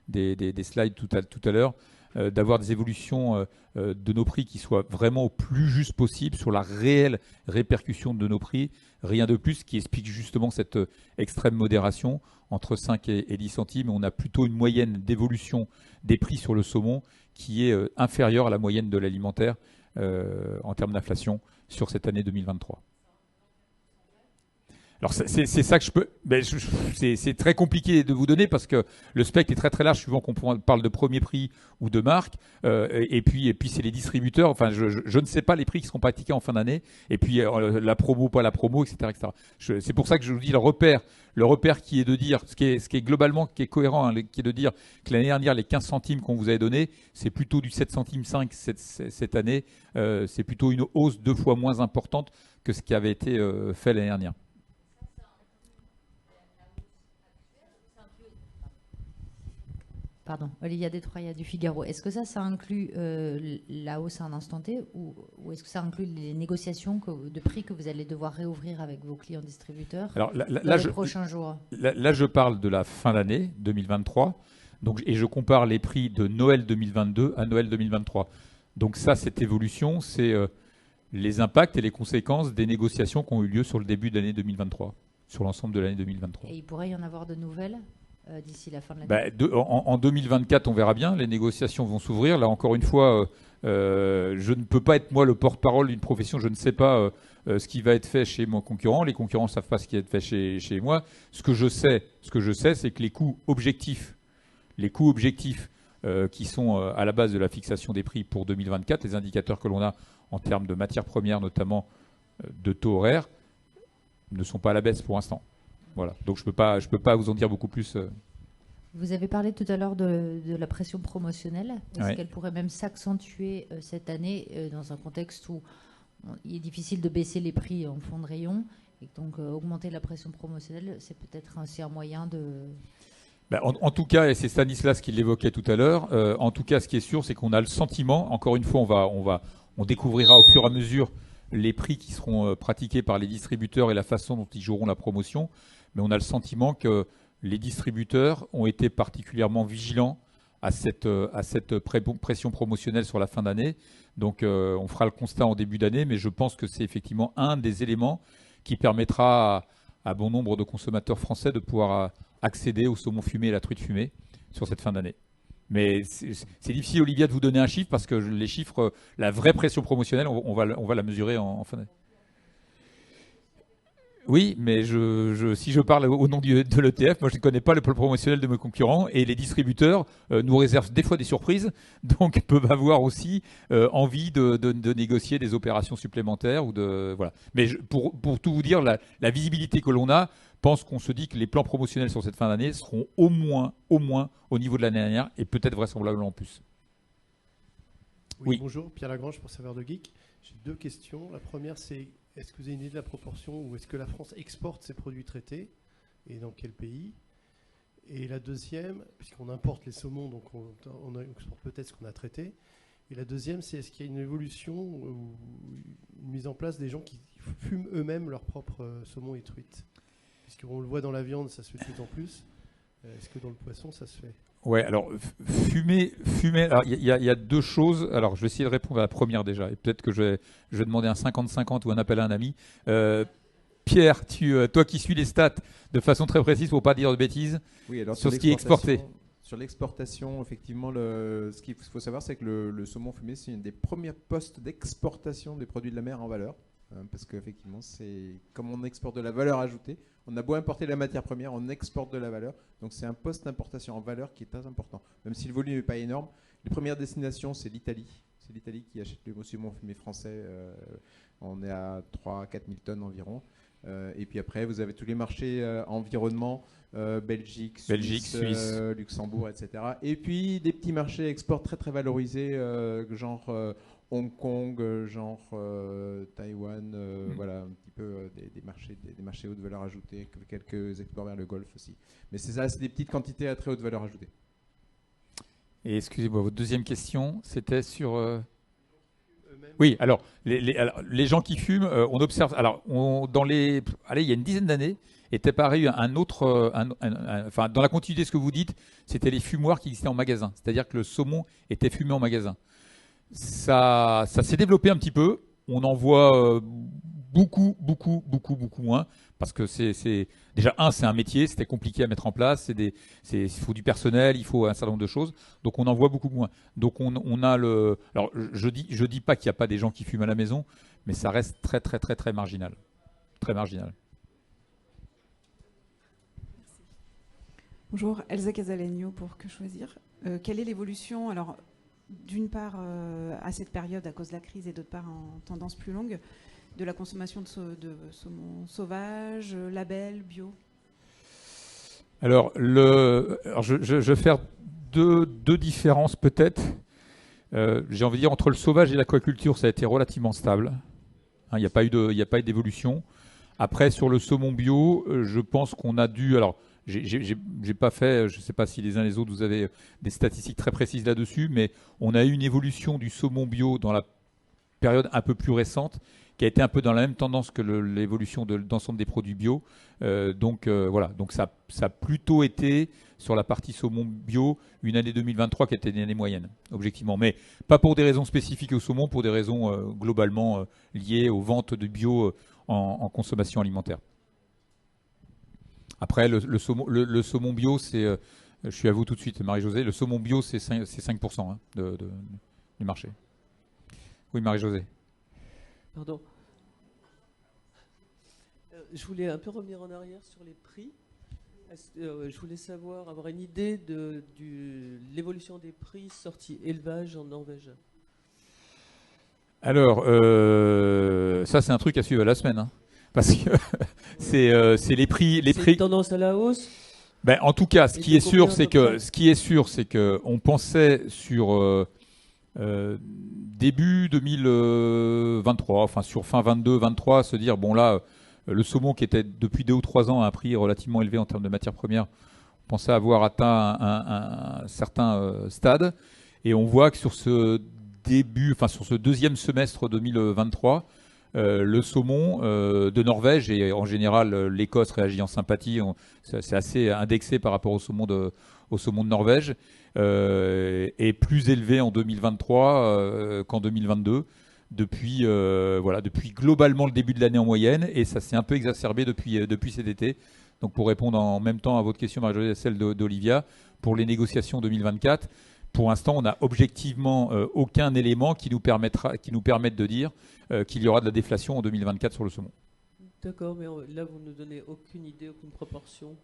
des slides tout à l'heure, d'avoir des évolutions de nos prix qui soient vraiment au plus juste possible sur la réelle répercussion de nos prix. Rien de plus, qui explique justement cette extrême modération entre 5 et 10 centimes. On a plutôt une moyenne d'évolution des prix sur le saumon qui est inférieure à la moyenne de l'alimentaire en termes d'inflation sur cette année 2023. Alors c'est ça que je peux. C'est très compliqué de vous donner parce que le spectre est très très large suivant qu'on parle de premier prix ou de marque. Et puis c'est les distributeurs. Enfin, je ne sais pas les prix qui seront pratiqués en fin d'année. Et puis la promo, pas la promo, etc., etc. C'est pour ça que je vous dis le repère qui est de dire ce qui est globalement qui est cohérent, hein, qui est de dire que l'année dernière les 15 centimes qu'on vous avait donné, c'est plutôt du 7 centimes 5 cette année. C'est plutôt une hausse 2 fois moins importante que ce qui avait été fait l'année dernière. Pardon, Olivia Détroya du Figaro. Est-ce que ça inclut la hausse à un instant T ou est-ce que ça inclut les négociations de prix que vous allez devoir réouvrir avec vos clients distributeurs dans les prochains jours? Là, je parle de la fin d'année 2023 et je compare les prix de Noël 2022 à Noël 2023. Donc ça, cette évolution, c'est les impacts et les conséquences des négociations qui ont eu lieu sur le début de l'année 2023, sur l'ensemble de l'année 2023. Et il pourrait y en avoir de nouvelles d'ici la fin de l'année? En 2024, on verra bien. Les négociations vont s'ouvrir. Là, encore une fois, je ne peux pas être, moi, le porte-parole d'une profession. Je ne sais pas ce qui va être fait chez mon concurrent. Les concurrents ne savent pas ce qui va être fait chez moi. Ce que je sais, c'est que les coûts objectifs qui sont à la base de la fixation des prix pour 2024, les indicateurs que l'on a en termes de matières premières, notamment de taux horaires, ne sont pas à la baisse pour l'instant. Voilà. Donc je peux pas vous en dire beaucoup plus. Vous avez parlé tout à l'heure de la pression promotionnelle. Est-ce Oui. qu'elle pourrait même s'accentuer cette année dans un contexte où il est difficile de baisser les prix en fond de rayon et donc augmenter la pression promotionnelle, c'est peut-être aussi un moyen de... En tout cas, et c'est Stanislas qui l'évoquait tout à l'heure, en tout cas, ce qui est sûr, c'est qu'on a le sentiment, encore une fois, on découvrira au fur et à mesure les prix qui seront pratiqués par les distributeurs et la façon dont ils joueront la promotion, mais on a le sentiment que les distributeurs ont été particulièrement vigilants à cette pression promotionnelle sur la fin d'année. Donc on fera le constat en début d'année, mais je pense que c'est effectivement un des éléments qui permettra à bon nombre de consommateurs français de pouvoir accéder au saumon fumé et à la truite fumée sur cette fin d'année. Mais c'est difficile, Olivia, de vous donner un chiffre parce que les chiffres, la vraie pression promotionnelle, on va la mesurer en fin d'année. Oui, mais si je parle au nom de l'ETF, moi je ne connais pas le pôle promotionnel de mes concurrents et les distributeurs nous réservent des fois des surprises, donc peuvent avoir aussi envie de négocier des opérations supplémentaires voilà. Mais pour tout vous dire, la visibilité que l'on a pense qu'on se dit que les plans promotionnels sur cette fin d'année seront au moins au niveau de l'année dernière et peut-être vraisemblablement en plus. Oui. Bonjour, Pierre Lagrange pour Saveur de Geek. J'ai 2 questions. La première, c'est est-ce que vous avez une idée de la proportion où est-ce que la France exporte ses produits traités et dans quel pays? Et la deuxième, puisqu'on importe les saumons, donc on exporte peut-être ce qu'on a traité. Et la deuxième, c'est est-ce qu'il y a une évolution ou une mise en place des gens qui fument eux-mêmes leurs propres saumons et truites? Puisqu'on le voit dans la viande, ça se fait de plus en plus. Est-ce que dans le poisson, ça se fait? Ouais, alors fumer. Alors il y a 2 choses. Alors je vais essayer de répondre à la première déjà, et peut-être que je vais demander un 50-50 ou un appel à un ami. Pierre, toi qui suis les stats de façon très précise pour pas dire de bêtises, oui, alors sur ce qui est exporté. Sur l'exportation, effectivement, ce qu'il faut savoir, c'est que le saumon fumé, c'est une des premiers postes d'exportation des produits de la mer en valeur. Parce qu'effectivement, c'est comme on exporte de la valeur ajoutée, on a beau importer la matière première, on exporte de la valeur. Donc c'est un poste d'importation en valeur qui est très important. Même si le volume n'est pas énorme, les premières destinations, c'est l'Italie. C'est l'Italie qui achète le saumon fumé français. On est à 3 000 à 4 000 tonnes environ. Et puis après, vous avez tous les marchés environnement, Belgique, Suisse. Luxembourg, etc. Et puis des petits marchés export très très valorisés, genre Hong Kong, genre Taïwan, voilà un petit peu des marchés haute valeur ajoutée, quelques exports vers le Golfe aussi. Mais c'est ça, c'est des petites quantités à très haute valeur ajoutée. Et excusez-moi, votre deuxième question, c'était sur... Oui, alors les gens qui fument, on observe. Alors, il y a une dizaine d'années, était pareil un autre. Enfin, dans la continuité de ce que vous dites, c'était les fumoirs qui existaient en magasin. C'est-à-dire que le saumon était fumé en magasin. Ça s'est développé un petit peu. On en voit beaucoup moins. Parce que déjà, c'est un métier, c'était compliqué à mettre en place, il faut du personnel, il faut un certain nombre de choses, donc on en voit beaucoup moins. Donc on a alors je dis pas qu'il n'y a pas des gens qui fument à la maison, mais ça reste très marginal. Très marginal. Merci. Bonjour, Elsa Casalegno pour Que Choisir. Quelle est l'évolution, alors d'une part à cette période à cause de la crise et d'autre part en tendance plus longue, de la consommation de saumon sauvage, label, bio? Alors, je vais faire deux différences peut-être. J'ai envie de dire, entre le sauvage et l'aquaculture, ça a été relativement stable. Il n'y a pas eu d'évolution. Après, sur le saumon bio, je pense qu'on a dû... Alors, j'ai pas fait, je ne sais pas si les uns les autres, vous avez des statistiques très précises là-dessus, mais on a eu une évolution du saumon bio dans la période un peu plus récente, qui a été un peu dans la même tendance que l'évolution d'ensemble des produits bio. Voilà, donc ça a plutôt été, sur la partie saumon bio, une année 2023 qui était une année moyenne, objectivement. Mais pas pour des raisons spécifiques au saumon, pour des raisons globalement liées aux ventes de bio en consommation alimentaire. Après, le saumon bio, c'est... je suis à vous tout de suite, Marie-Josée. Le saumon bio, c'est 5% du marché. Oui, Marie-Josée. Pardon. Je voulais un peu revenir en arrière sur les prix. Je voulais avoir une idée de l'évolution des prix sortis élevage en Norvège. Alors, ça c'est un truc à suivre à la semaine, parce que c'est les prix. C'est une tendance à la hausse. Ben, en tout cas, ce qui est sûr, c'est que on pensait sur début 2023, enfin sur fin 22-23, se dire bon là, le saumon qui était depuis 2 ou 3 ans à un prix relativement élevé en termes de matières premières, on pensait avoir atteint un certain stade, et on voit que sur ce deuxième semestre 2023, le saumon de Norvège, et en général l'Écosse réagit en sympathie, c'est assez indexé par rapport au saumon de Norvège, est plus élevé en 2023 qu'en 2022. Depuis globalement le début de l'année en moyenne, et ça s'est un peu exacerbé depuis cet été. Donc pour répondre en même temps à votre question, Marie-Josée, celle d'Olivia, pour les négociations 2024, pour l'instant, on n'a objectivement aucun élément qui nous permette de dire qu'il y aura de la déflation en 2024 sur le saumon. D'accord, mais là, vous ne nous donnez aucune idée, aucune proportion.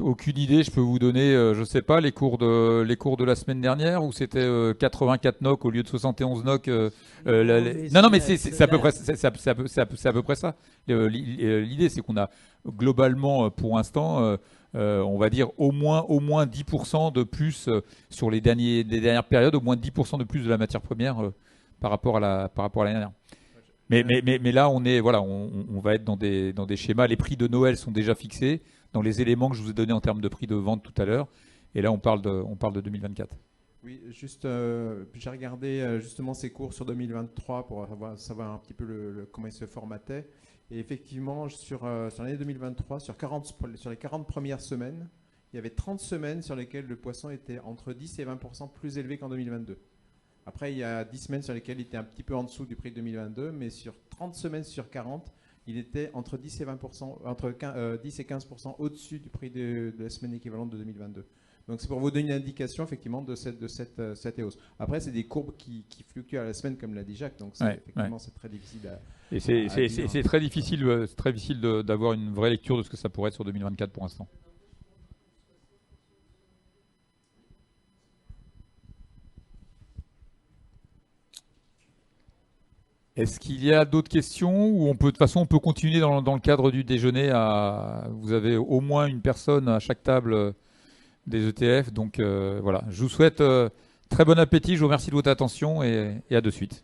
Aucune idée. Je peux vous donner, je sais pas, les cours de la semaine dernière où c'était 84 NOK au lieu de 71 NOK. Non, mais c'est à peu près, c'est à peu près ça. L'idée, c'est qu'on a globalement, pour l'instant, on va dire au moins 10% de plus sur les dernières périodes, au moins 10% de plus de la matière première par rapport à l'année dernière. Mais là, on va être dans des schémas. Les prix de Noël sont déjà fixés dans les éléments que je vous ai donnés en termes de prix de vente tout à l'heure. Et là, on parle de 2024. Oui, juste, j'ai regardé justement ces cours sur 2023 pour savoir un petit peu comment ils se formataient. Et effectivement, sur l'année 2023, sur les 40 premières semaines, il y avait 30 semaines sur lesquelles le poisson était entre 10 et 20% plus élevé qu'en 2022. Après, il y a 10 semaines sur lesquelles il était un petit peu en dessous du prix de 2022, mais sur 30 semaines sur 40, il était entre 10 et 20%, entre 10 et 15% au-dessus du prix de la semaine équivalente de 2022. Donc c'est pour vous donner une indication effectivement de cette hausse. Après, c'est des courbes qui fluctuent à la semaine, comme l'a dit Jacques, donc effectivement c'est très difficile à... Et c'est très difficile d'avoir une vraie lecture de ce que ça pourrait être sur 2024 pour l'instant. Est-ce qu'il y a d'autres questions ou de toute façon on peut continuer dans le cadre du déjeuner vous avez au moins une personne à chaque table des ETF, donc voilà. Je vous souhaite très bon appétit, je vous remercie de votre attention et à de suite.